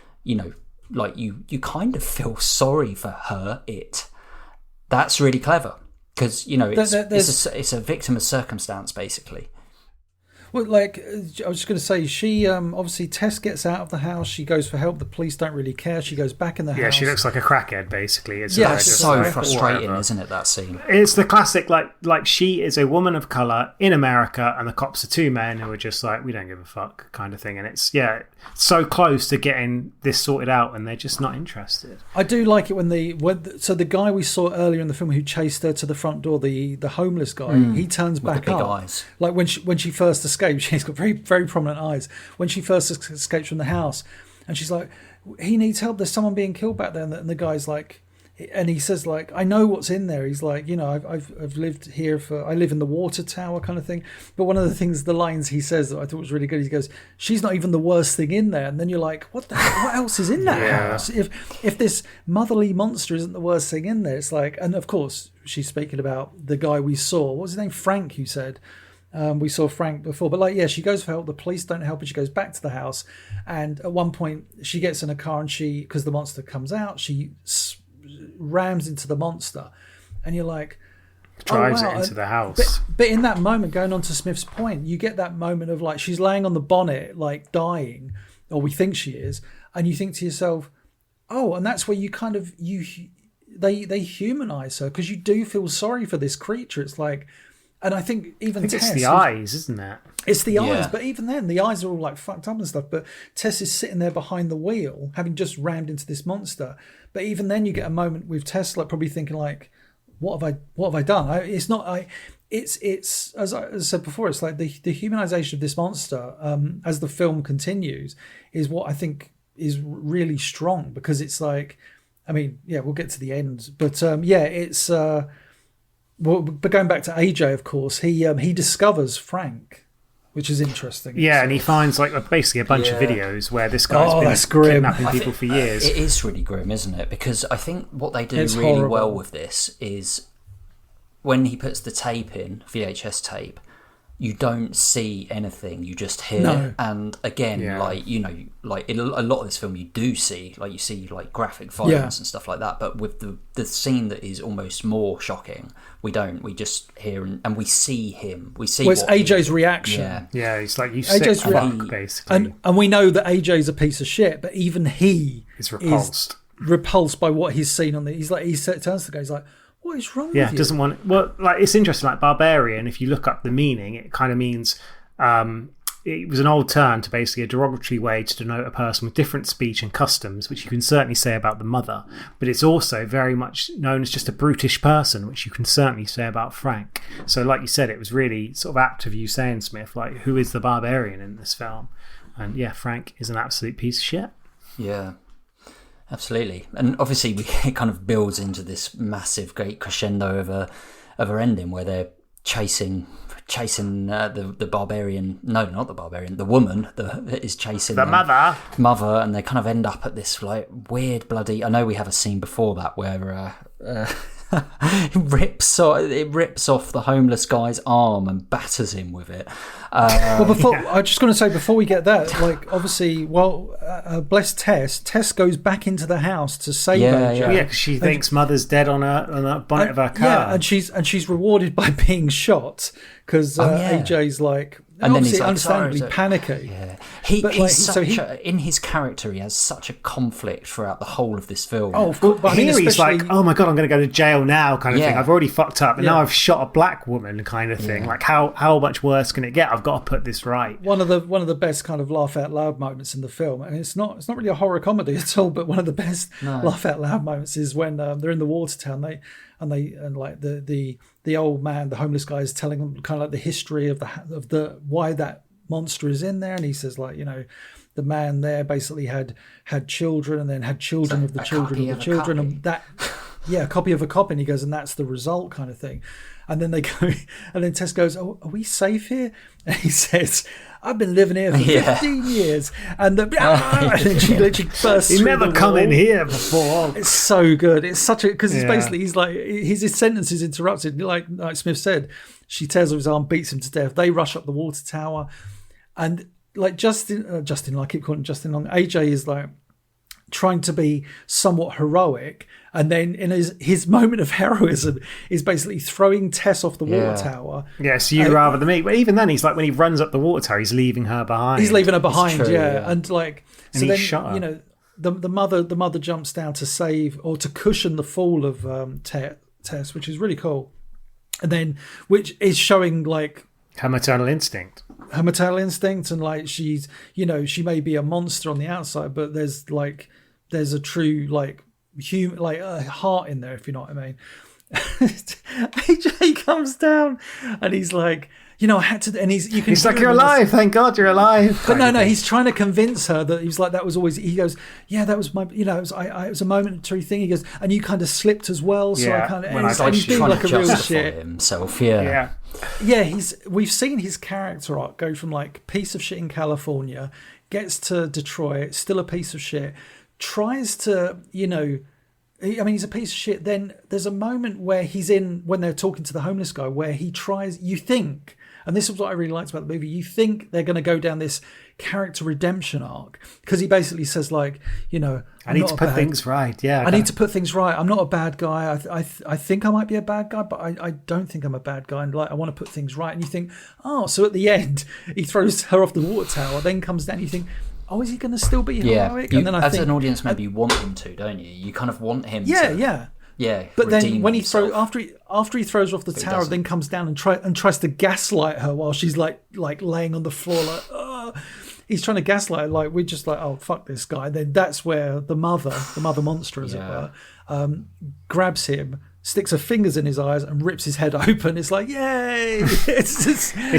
like you kind of feel sorry for her, that's really clever. Because it's a victim of circumstance, basically. Well, like I was just going to say, she obviously Tess gets out of the house. She goes for help. The police don't really care. She goes back in the house. Yeah, she looks like a crackhead, basically. It's so frustrating, isn't it? That scene. It's the classic, like she is a woman of color in America, and the cops are two men who are just like, we don't give a fuck, kind of thing. And it's so close to getting this sorted out, and they're just not interested. I do like it when the guy we saw earlier in the film who chased her to the front door, the homeless guy, he turns back the big up. Eyes. Like when she first escaped, she's got very, very prominent eyes. When she first escapes from the house, and she's like, he needs help, there's someone being killed back there, and the guy's like, and he says like, I know what's in there. He's like, I've lived here I live in the water tower kind of thing. But one of the lines he says that I thought was really good, he goes, she's not even the worst thing in there. And then you're like, what else is in that house? If this motherly monster isn't the worst thing in there, it's like, and of course she's speaking about the guy we saw. What was his name? Frank, you said. We saw Frank before, but she goes for help. The police don't help her. She goes back to the house, and at one point she gets in a car, and because the monster comes out, she rams into the monster, and you're like, drives it into the house. But in that moment, going on to Smith's point, you get that moment of like she's laying on the bonnet, like dying, or we think she is, and you think to yourself, oh, and that's where you kind of they humanize her, because you do feel sorry for this creature. It's like. And I think Tess, it's the eyes, isn't it? It's the eyes, but even then, the eyes are all like fucked up and stuff. But Tess is sitting there behind the wheel, having just rammed into this monster. But even then, you get a moment with Tess, like probably thinking, like, "What have I done?" It's as I said before, it's like the humanization of this monster as the film continues is what I think is really strong, because it's like, I mean, we'll get to the end, but it's. Well, but going back to AJ, of course, he discovers Frank, which is interesting. Yeah, and he finds like basically a bunch of videos where this guy's been kidnapping people for years. It is really grim, isn't it? Because I think what they do really well with this is when he puts the tape in, VHS tape, you don't see anything, you just hear. No. And again, like in a lot of this film, you do see, like you see like graphic violence and stuff like that. But with the scene that is almost more shocking, we don't. We just hear and we see him. We see. Well, it's AJ's reaction. Yeah, it's like you AJ's sick fuck, basically. And we know that AJ's a piece of shit, but even he is repulsed. Repulsed by what he's seen on the. He turns to the guy. He's like, what is wrong with you? Doesn't want. Well, like it's interesting. Like barbarian, if you look up the meaning, it kind of means it was an old term to basically a derogatory way to denote a person with different speech and customs, which you can certainly say about the mother. But it's also very much known as just a brutish person, which you can certainly say about Frank. So, like you said, it was really sort of apt of you saying, Smith, like, who is the barbarian in this film? And Frank is an absolute piece of shit. Yeah. Absolutely. And obviously it kind of builds into this massive great crescendo of a ending where they're chasing the barbarian. No, not the barbarian. The woman that is chasing the mother, and they kind of end up at this like weird bloody. I know we have a scene before that where it rips off the homeless guy's arm and batters him with it. Well, I'm just going to say before we get that, like obviously, bless Tess. Tess goes back into the house to save AJ. Yeah, because she thinks mother's dead on a bonnet of her car. Yeah, and she's rewarded by being shot because AJ's like. And then he's like, understandably panicky. Yeah, in his character, he has such a conflict throughout the whole of this film. Oh, of course. But here he's like, "Oh my god, I'm going to go to jail now," kind of thing. I've already fucked up, and now I've shot a black woman, kind of thing. Like, how much worse can it get? I've got to put this right. One of the best kind of laugh out loud moments in the film, and it's not really a horror comedy at all, but one of the best laugh out loud moments is when they're in the water town. The old man, the homeless guy, is telling them kind of like the history of the why that monster is in there, and he says like, you know, the man there basically had children and then had children of the children of the children, and that a copy of a copy, and he goes, and that's the result kind of thing. And then they go, and then Tess goes, "Oh, are we safe here?" And he says, "I've been living here for 15 years." And then she literally bursts. He's never come in here before. It's so good. It's such a, because it's basically, he's like, his sentence is interrupted. Like Smith said, she tears off his arm, beats him to death. They rush up the water tower, and like Justin, I keep calling him Justin Long. AJ is like trying to be somewhat heroic, and then in his moment of heroism is basically throwing Tess off the water tower. Yes, rather than me. But even then, he's like, when he runs up the water tower, he's leaving her behind. He's leaving her behind, true, and like, and so then shot her. You know, the mother jumps down to save or to cushion the fall of Tess, which is really cool, and then which is showing like her maternal instinct. And like she's, you know, she may be a monster on the outside, but there's a true like human, like a heart in there, if you know what I mean. AJ comes down and he's like, you know, I had to, and he's like, "You're alive, thank God you're alive." But no, he's trying to convince her that he's like, that was always, he goes, "Yeah, that was my, you know, it was a momentary thing." He goes, "And you kind of slipped as well." So I kind of, and he's being like a real shit himself. We've seen his character arc go from like piece of shit in California, gets to Detroit, still a piece of shit, tries to, you know, I mean, he's a piece of shit. Then there's a moment where when they're talking to the homeless guy, where he tries, you think, and this is what I really liked about the movie, you think they're going to go down this character redemption arc, because he basically says like, you know, I need to put things right. Yeah, I need to put things right. I'm not a bad guy. I think I might be a bad guy, but I don't think I'm a bad guy. And like, I want to put things right. And you think, oh, so at the end, he throws her off the water tower, then comes down. You think, oh, is he going to still be heroic? You, and then as an audience, maybe you want him to, don't you? You kind of want him to. Yeah. But then when he throws, after he throws her off the tower, then comes down and tries to gaslight her while she's like laying on the floor, like, oh. He's trying to gaslight her, like, we're just like, oh, fuck this guy. Then that's where the mother monster, as it were, grabs him, sticks her fingers in his eyes and rips his head open. It's like, yay! It's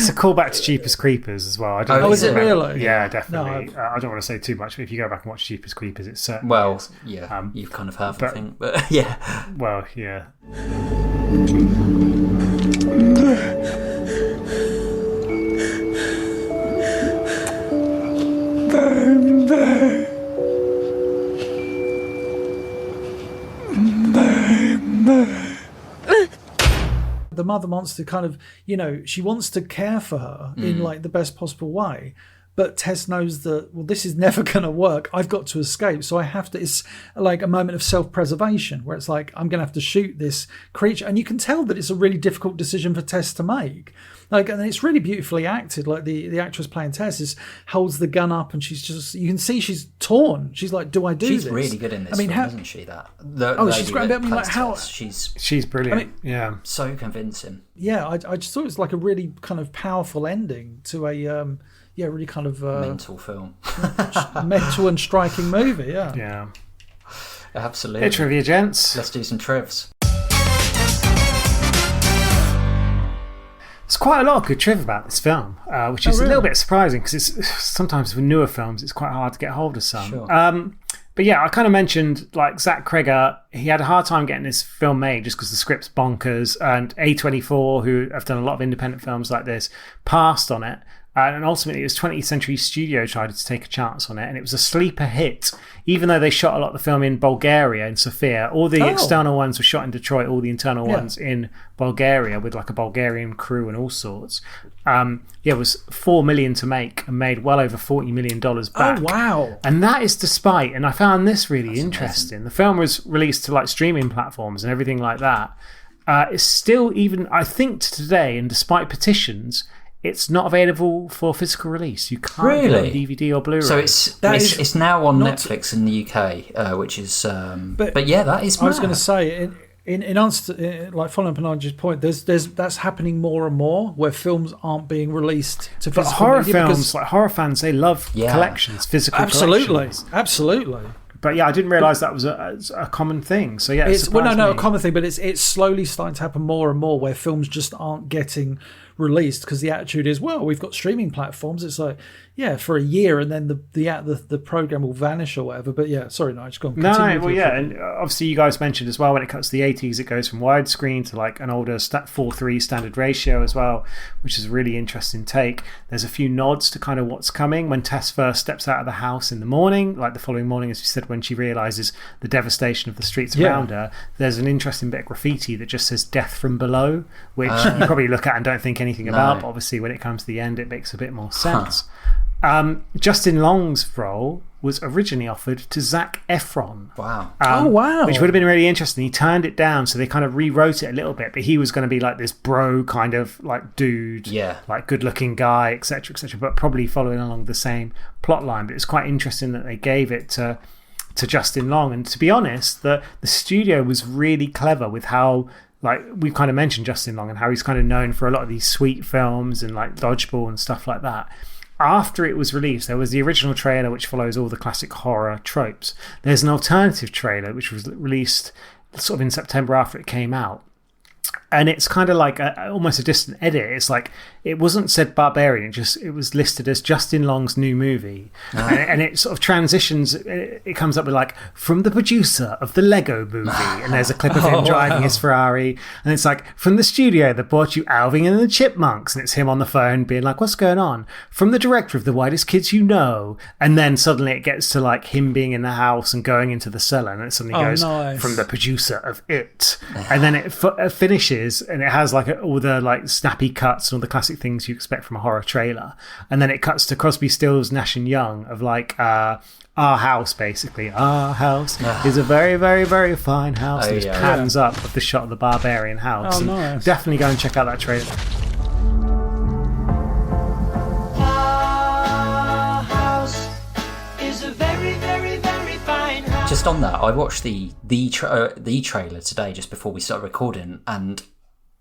a callback to Jeepers Creepers as well. Is it really? Yeah, definitely. No, I don't want to say too much, but if you go back and watch Jeepers Creepers, it's certainly... Well, you've kind of have, I think, but yeah. Well, yeah. The mother monster kind of, you know, she wants to care for her in like the best possible way, but Tess knows that, well, this is never going to work. I've got to escape, so I have to. It's like a moment of self-preservation where it's like, I'm going to have to shoot this creature, and you can tell that it's a really difficult decision for Tess to make. Like, and it's really beautifully acted. Like the actress playing Tess holds the gun up, and she's just, you can see she's torn. She's like, do I do this? She's really good in this. I mean, film, isn't she? She's great. I mean, like how she's brilliant. I mean, so convincing. Yeah, I just thought it was like a really kind of powerful ending to a really kind of mental film, mental and striking movie. Yeah, absolutely. Hey, trivia, gents. Let's do some trivs. There's quite a lot of good trivia about this film, which is a little bit surprising because it's sometimes with newer films it's quite hard to get hold of some. Sure. But yeah, I kind of mentioned like Zach Cregger, he had a hard time getting this film made just because the script's bonkers, and A24, who have done a lot of independent films like this, passed on it. And ultimately, it was 20th Century Studio tried to take a chance on it, and it was a sleeper hit. Even though they shot a lot of the film in Bulgaria, in Sofia, all the external ones were shot in Detroit, all the internal ones in Bulgaria with like a Bulgarian crew and all sorts. It was $4 million to make and made well over $40 million back. Oh, wow. And that is despite, and I found this really interesting, amazing. The film was released to like streaming platforms and everything like that. It's still, even, I think today, and despite petitions, it's not available for physical release. You can't get it on DVD or Blu-ray. So it's now on Netflix in the UK, which is. But yeah, that is. Mad. I was going to say, in answer to, like following up on Nige's point, there's that's happening more and more where films aren't being released to physical. But horror films, like horror fans, they love collections, physical collections. Absolutely. But yeah, I didn't realise that was a common thing. So yeah, it's a common thing, but it's slowly starting to happen more and more where films just aren't getting released because the attitude is, well, we've got streaming platforms. It's like, yeah, for a year and then the program will vanish or whatever. But yeah, sorry, no, just go on. And obviously you guys mentioned as well when it cuts to the 80s, it goes from widescreen to like an older 4:3 standard ratio as well, which is a really interesting take. There's a few nods to kind of what's coming when Tess first steps out of the house in the morning, like the following morning, as you said, when she realises the devastation of the streets around her. There's an interesting bit of graffiti that just says "Death from Below," which you probably look at and don't think anything about, but obviously when it comes to the end it makes a bit more sense. Justin Long's role was originally offered to Zac Efron. Wow. Wow. Which would have been really interesting. He turned it down, so they kind of rewrote it a little bit, but he was going to be like this bro kind of like dude, like good looking guy, etc., but probably following along the same plot line. But it's quite interesting that they gave it to Justin Long. And to be honest, the studio was really clever with how, like we've kind of mentioned Justin Long and how he's kind of known for a lot of these sweet films and like Dodgeball and stuff like that. After it was released, there was the original trailer which follows all the classic horror tropes. There's an alternative trailer which was released sort of in September after it came out. And it's kind of like almost a distant edit. It's like it wasn't said Barbarian, it was listed as Justin Long's new movie. And it sort of transitions. It comes up with like, from the producer of the Lego movie. And there's a clip of him driving his Ferrari. And it's like, from the studio that brought you Alvin and the Chipmunks. And it's him on the phone being like, what's going on? From the director of The Whitest Kids You Know. And then suddenly it gets to like him being in the house and going into the cellar. And it suddenly goes, from the producer of It. And then it finishes. And it has like all the like snappy cuts and all the classic things you expect from a horror trailer, and then it cuts to Crosby, Stills, Nash and Young of like our house, basically. Our house is a very, very, very fine house. And it pans up of the shot of the Barbarian house. Nice. Definitely go and check out that trailer. Our house is a very, very, very fine house. Just on that, I watched the trailer today just before we started recording, and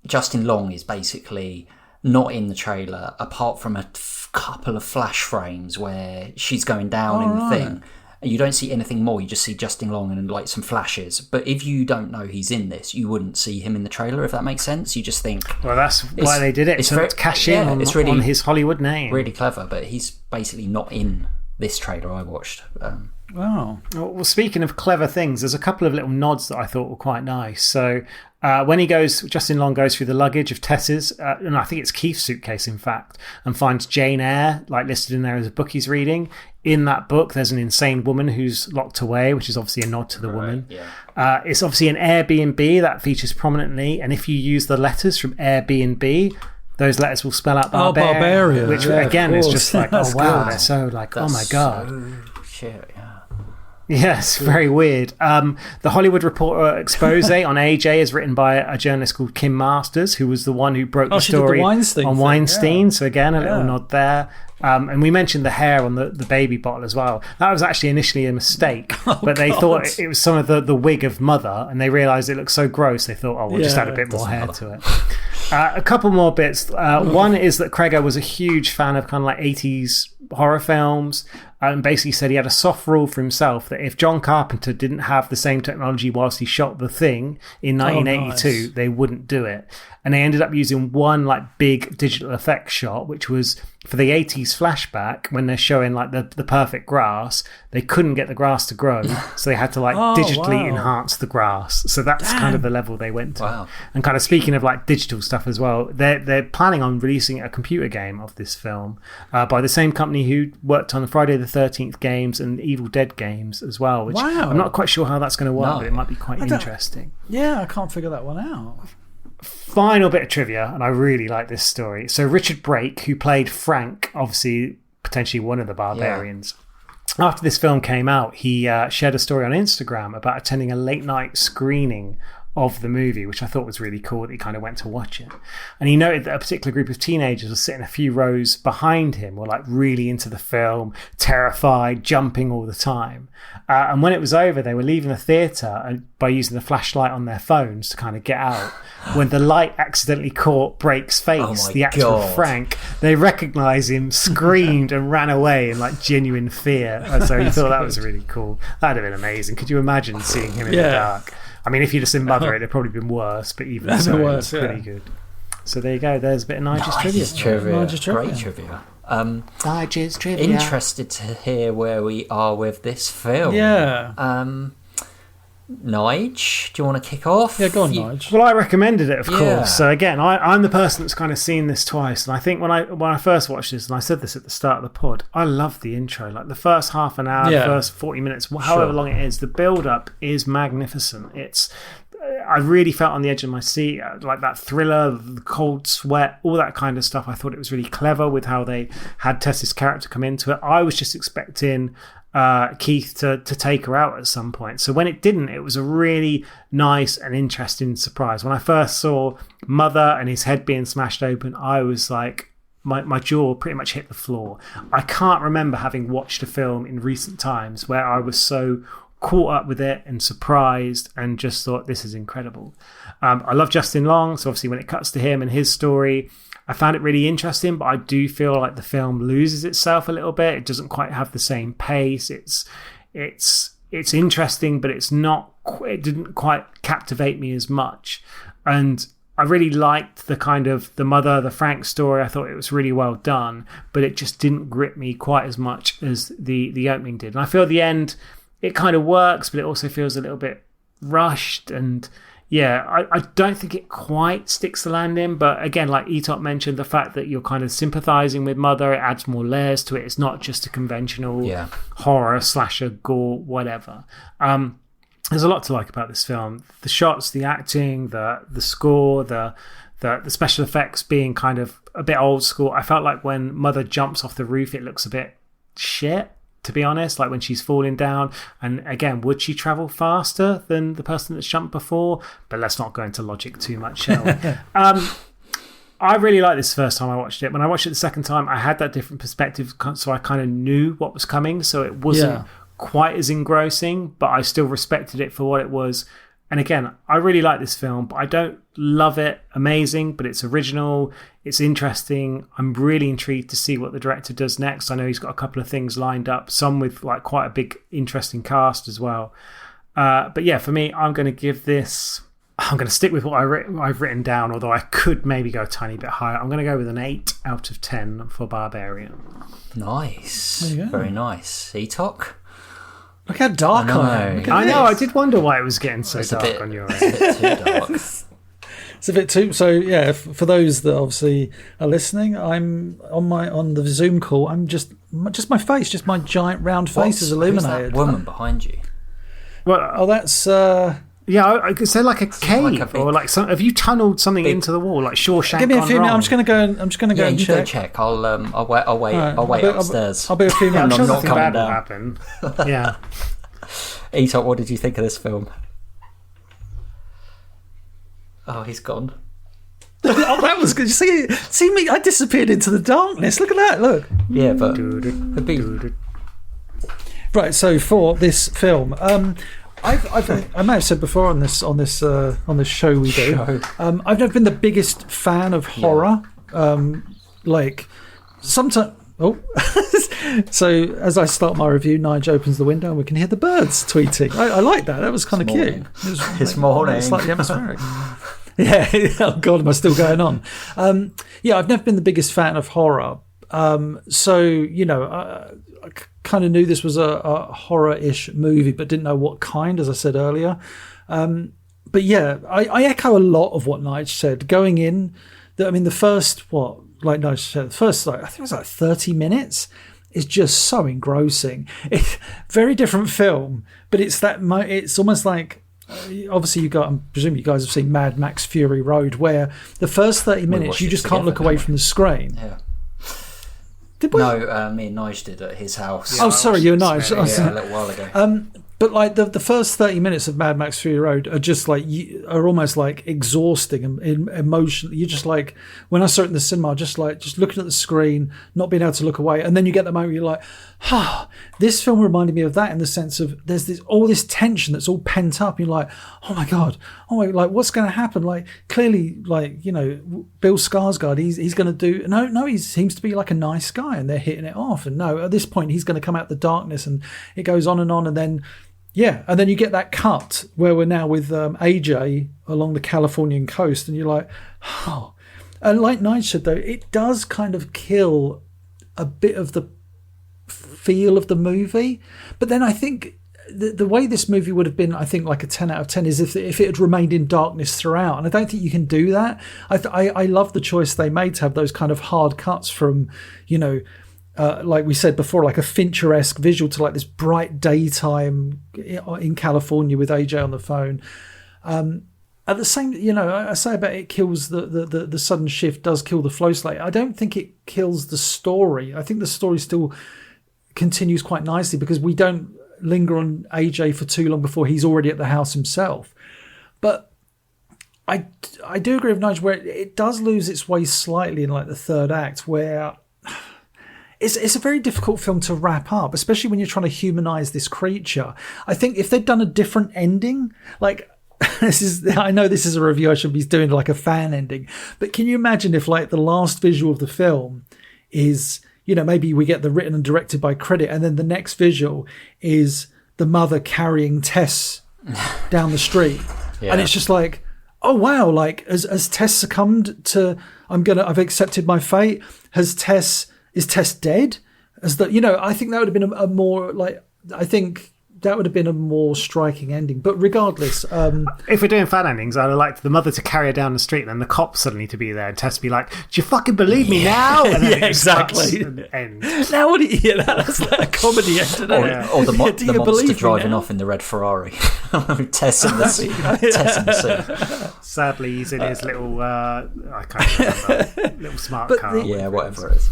Justin Long is basically not in the trailer apart from a couple of flash frames where she's going down in the thing. And you don't see anything more, you just see Justin Long and like some flashes. But if you don't know he's in this, you wouldn't see him in the trailer, if that makes sense. You just think... Well, that's why they did it, to cash in on his Hollywood name. Really clever, but he's basically not in this trailer I watched. Wow. Well, speaking of clever things, there's a couple of little nods that I thought were quite nice. So when Justin Long goes through the luggage of Tess's, and I think it's Keith's suitcase, in fact, and finds Jane Eyre like listed in there as a book he's reading. In that book, there's an insane woman who's locked away, which is obviously a nod to the woman. Yeah. It's obviously an Airbnb that features prominently, and if you use the letters from Airbnb, those letters will spell out Barbarian, which again is just like, oh wow, they're so like, That's oh my god. So shit, yeah. Yes, very weird. The Hollywood Reporter expose on AJ is written by a journalist called Kim Masters, who was the one who broke the story on Weinstein. Yeah. So again, a little nod there. And we mentioned the hair on the baby bottle as well. That was actually initially a mistake, but they thought it was some of the wig of Mother, and they realised it looked so gross, they thought, we'll just add a bit more hair to it. A couple more bits. One is that Cregger was a huge fan of kind of like 80s horror films. and basically said he had a soft rule for himself that if John Carpenter didn't have the same technology whilst he shot The Thing in 1982, nice. they wouldn't do it. And they ended up using one like big digital effects shot, which was for the 80s flashback when they're showing like the perfect grass. They couldn't get the grass to grow, so they had to like digitally enhance the grass. So that's kind of the level they went to. Wow. And kind of speaking of like digital stuff as well, they're planning on releasing a computer game of this film by the same company who worked on the Friday the 13th games and Evil Dead games as well, which I'm not quite sure how that's going to work, but it might be quite interesting. Yeah, I can't figure that one out. Final bit of trivia, and I really like this story. So Richard Brake, who played Frank, obviously potentially one of the Barbarians, after this film came out, he shared a story on Instagram about attending a late night screening of the movie, which I thought was really cool that he kind of went to watch it. And he noted that a particular group of teenagers was sitting a few rows behind him, were like really into the film, terrified, jumping all the time. And when it was over, they were leaving the theatre by using the flashlight on their phones to kind of get out. When the light accidentally caught Brake's face, the actor of Frank, they recognised him, screamed and ran away in like genuine fear. And so he thought that was really cool. That'd have been amazing. Could you imagine seeing him in the dark? I mean, if you'd have seen Mother, it'd have probably been worse, but even so, it's pretty good. So there you go. There's a bit of Nige's trivia. Great trivia. Nige's trivia. Interested to hear where we are with this film. Yeah. Nige, do you want to kick off? Yeah, go on, Nige. Well, I recommended it, of course. So again, I'm the person that's kind of seen this twice, and I think when I first watched this, and I said this at the start of the pod, I love the intro. Like the first half an hour, the first 40 minutes, however long it is, the build-up is magnificent. I really felt on the edge of my seat, like that thriller, the cold sweat, all that kind of stuff. I thought it was really clever with how they had Tess's character come into it. I was just expecting Keith to take her out at some point. So when it didn't, it was a really nice and interesting surprise. When I first saw Mother and his head being smashed open, I was like, my jaw pretty much hit the floor. I can't remember having watched a film in recent times where I was so caught up with it and surprised and just thought, this is incredible. I love Justin Long, so obviously when it cuts to him and his story, I found it really interesting, but I do feel like the film loses itself a little bit. It doesn't quite have the same pace. It's interesting, but it didn't quite captivate me as much. And I really liked the kind of the Mother, the Frank story. I thought it was really well done, but it just didn't grip me quite as much as the opening did. And I feel the end, it kind of works, but it also feels a little bit rushed. And yeah, I don't think it quite sticks the landing. But again, like Etop mentioned, the fact that you're kind of sympathising with Mother, it adds more layers to it. It's not just a conventional horror, slasher, gore, whatever. There's a lot to like about this film. The shots, the acting, the score, the special effects being kind of a bit old school. I felt like when Mother jumps off the roof, it looks a bit shit, to be honest, like when she's falling down. And again, would she travel faster than the person that's jumped before? But let's not go into logic too much, shall we? I really liked this first time I watched it. When I watched it the second time, I had that different perspective, so I kind of knew what was coming. So it wasn't quite as engrossing, but I still respected it for what it was. And again, I really like this film, but I don't love it amazing, but it's original, it's interesting. I'm really intrigued to see what the director does next. I know he's got a couple of things lined up, some with like quite a big, interesting cast as well. But yeah, for me, I'm going to give this... I'm going to stick with what I've written down, although I could maybe go a tiny bit higher. I'm going to go with an 8 out of 10 for Barbarian. Nice. Very nice. Etok? Look how dark I am. I know, I did wonder why it was getting so dark on your end. It's a bit too dark. It's a bit too... So, yeah, for those that obviously are listening, I'm on the Zoom call, I'm just my face, just my giant round face is illuminated. Who's that woman behind you? Well, that's... Yeah, is there like a cave or like some? Have you tunneled something into the wall, like Shawshank? Give me a few minutes. I'm just going to go and check. Go check. I'll wait. I'll wait upstairs. I'll be a few minutes. I'm sure not nothing coming bad will down. happen. Yeah. Etop, what did you think of this film? Oh, he's gone. Oh, that was good. See me? I disappeared into the darkness. Look at that. Look. Yeah, but right. So for this film, I may have said before on this show we do. I've never been the biggest fan of horror. Like sometimes Oh, so as I start my review, Nige opens the window and we can hear the birds tweeting. I like that. That was kind of cute. It's morning. Slightly atmospheric. Yeah. Oh God, am I still going on? Yeah, I've never been the biggest fan of horror. So I kind of knew this was a horror-ish movie, but didn't know what kind, as I said earlier. But yeah, I echo a lot of what Nige said. Going in, the first, like Nige said, the first, I think it was like 30 minutes is just so engrossing. It's very different film, but it's almost like, obviously I presume you guys have seen Mad Max Fury Road, where the first 30 minutes you just can't look away from the screen. Yeah. Did we? No, me and Nige did at his house. Oh, sorry, you and Nige. Yeah, a little while ago. But like the first 30 minutes of Mad Max Fury Road are just like are almost like exhausting and emotional. You're just like, when I saw it in the cinema, just looking at the screen, not being able to look away, and then you get the moment you're like, this film reminded me of that, in the sense of there's all this tension that's all pent up. You're like, oh my god, like what's going to happen? Like clearly, like Bill Skarsgård, he's going to do no, he seems to be like a nice guy, and they're hitting it off, and no, at this point he's going to come out the darkness, and it goes on, and then. Yeah, and then you get that cut where we're now with AJ along the Californian coast, and you're like, oh. And like Nige said, though, it does kind of kill a bit of the feel of the movie. But then I think the way this movie would have been, I think, like a 10 out of 10 is if it had remained in darkness throughout. And I don't think you can do that. I love the choice they made to have those kind of hard cuts from, like we said before, like a Fincher-esque visual to like this bright daytime in California with AJ on the phone. At the same, I say about it kills the sudden shift does kill the flow state. I don't think it kills the story. I think the story still continues quite nicely because we don't linger on AJ for too long before he's already at the house himself. But I do agree with Nige where it does lose its way slightly in like the third act, where it's a very difficult film to wrap up, especially when you're trying to humanize this creature. I think if they'd done a different ending, like I know this is a review, I should be doing like a fan ending, but can you imagine if like the last visual of the film is, maybe we get the written and directed by credit, and then the next visual is the mother carrying Tess down the street. Yeah. And it's just like, oh wow, like has Tess succumbed to I've accepted my fate? Is Tess dead? I think that would have been a more like, I think that would have been a more striking ending. But regardless, if we're doing fan endings, I'd have liked the mother to carry her down the street and then the cops suddenly to be there and Tess to be like, "Do you fucking believe me now?" And then exactly. End. Now that's like a comedy end. Or the monster driving off in the red Ferrari. Tess in the suit. Sadly, he's in his little I can't remember, little smart car. Whatever it is.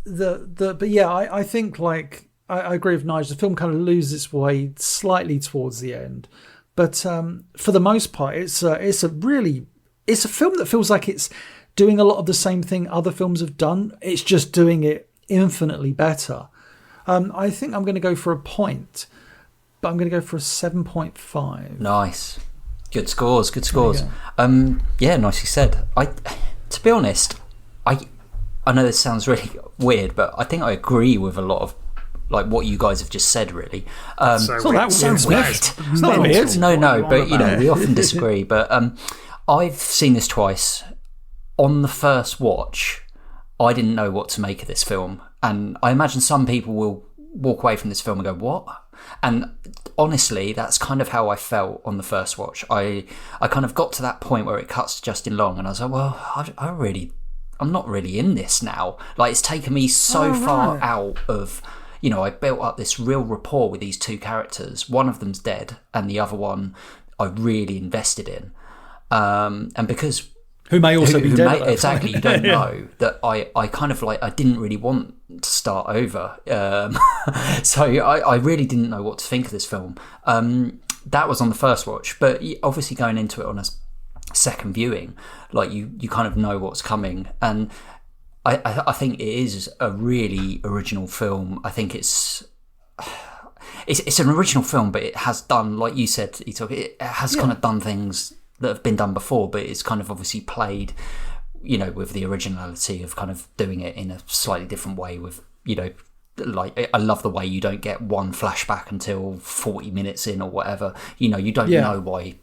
But yeah, I think like. I agree with Nige. The film kind of loses its way slightly towards the end, but for the most part, it's a film that feels like it's doing a lot of the same thing other films have done. It's just doing it infinitely better. I think I'm going to go for a point, but I'm going to go for a 7.5. Nice, good scores. Yeah, nicely said. To be honest, I know this sounds really weird, but I think I agree with a lot of. Like what you guys have just said, really. That sounds weird. It's not weird. No, but we often disagree. But I've seen this twice. On the first watch, I didn't know what to make of this film, and I imagine some people will walk away from this film and go, "What?" And honestly, that's kind of how I felt on the first watch. I kind of got to that point where it cuts to Justin Long, and I was like, "Well, I'm not really in this now." Like it's taken me so far out of. I built up this real rapport with these two characters. One of them's dead, and the other one I really invested in. And because who may also be dead, exactly, you don't know that I kind of like I didn't really want to start over. So I really didn't know what to think of this film. That was on the first watch, but obviously going into it on a second viewing, like you kind of know what's coming. And I think it is a really original film. I think it's an original film, but it has done, like you said, it has kind of done things that have been done before, but it's kind of obviously played you know, with the originality of kind of doing it in a slightly different way with, you know, like, I love the way you don't get one flashback until 40 minutes in or whatever. You know, you don't know why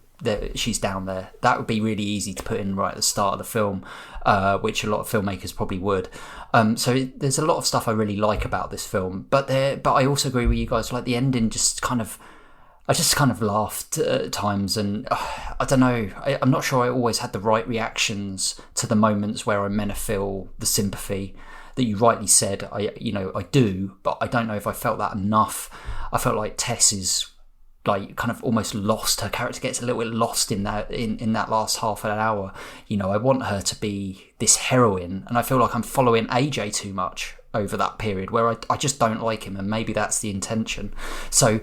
she's down there. That would be really easy to put in right at the start of the film, which a lot of filmmakers probably would. So there's a lot of stuff I really like about this film, but I also agree with you guys. Like, the ending I just kind of laughed at times, and I don't know. I'm not sure I always had the right reactions to the moments where I'm meant to feel the sympathy that you rightly said. I do, but I don't know if I felt that enough. I felt like Tess is like kind of almost lost. Her character gets a little bit lost in that last half an hour. You know, I want her to be this heroine, and I feel like I'm following AJ too much over that period where I just don't like him, and maybe that's the intention. So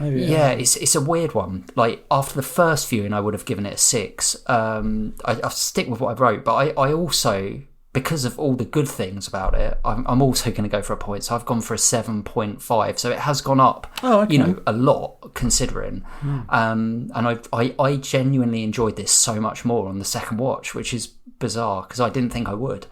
it's a weird one. Like, after the first viewing, I would have given it a 6. I'll stick with what I wrote, but I also, because of all the good things about it, I'm also going to go for a point. So I've gone for a 7.5. So it has gone up, you know, a lot considering. And I genuinely enjoyed this so much more on the second watch, which is bizarre because I didn't think I would.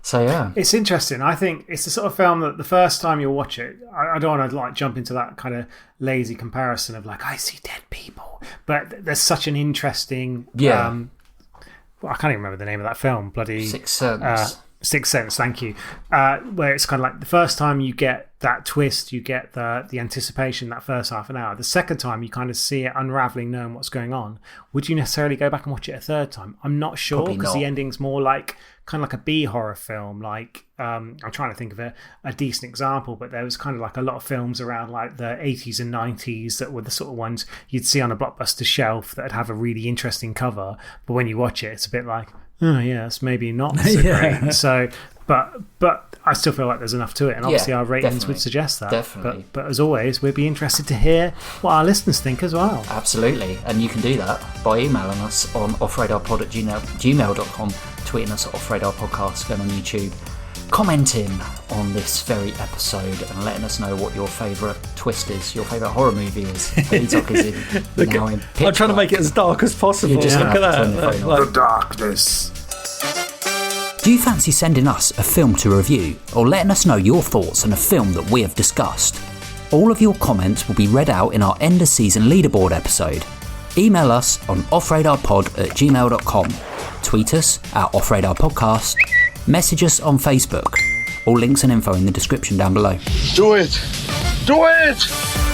So yeah, it's interesting. I think it's the sort of film that the first time you'll watch it, I don't want to like jump into that kind of lazy comparison of like, I see dead people, but there's such an interesting I can't even remember the name of that film. Bloody Sixth Sense. Sixth Sense, thank you. Where it's kind of like the first time you get that twist, you get the anticipation that first half an hour. The second time you kind of see it unraveling, knowing what's going on. Would you necessarily go back and watch it a third time? I'm not sure, because the ending's more like kind of like a B horror film. Like I'm trying to think of a decent example, but there was kind of like a lot of films around like the 80s and 90s that were the sort of ones you'd see on a Blockbuster shelf that'd have a really interesting cover, but when you watch it, it's a bit like, oh yeah, it's maybe not so great. So, but I still feel like there's enough to it, and obviously our ratings would suggest that. Definitely. But as always, we'd be interested to hear what our listeners think as well. Absolutely, and you can do that by emailing us on offradarpod@gmail.com, tweeting us at offradarpodcast, going on YouTube, commenting on this very episode, and letting us know what your favourite twist is, your favourite horror movie is. Etoc is in I'm trying to make it as dark as possible. You're just Look at that. The darkness. Do you fancy sending us a film to review, or letting us know your thoughts on a film that we have discussed? All of your comments will be read out in our end of season leaderboard episode. Email us on offradarpod@gmail.com, tweet us at offradarpodcast, message us on Facebook. All links and info in the description down below. Do it! Do it!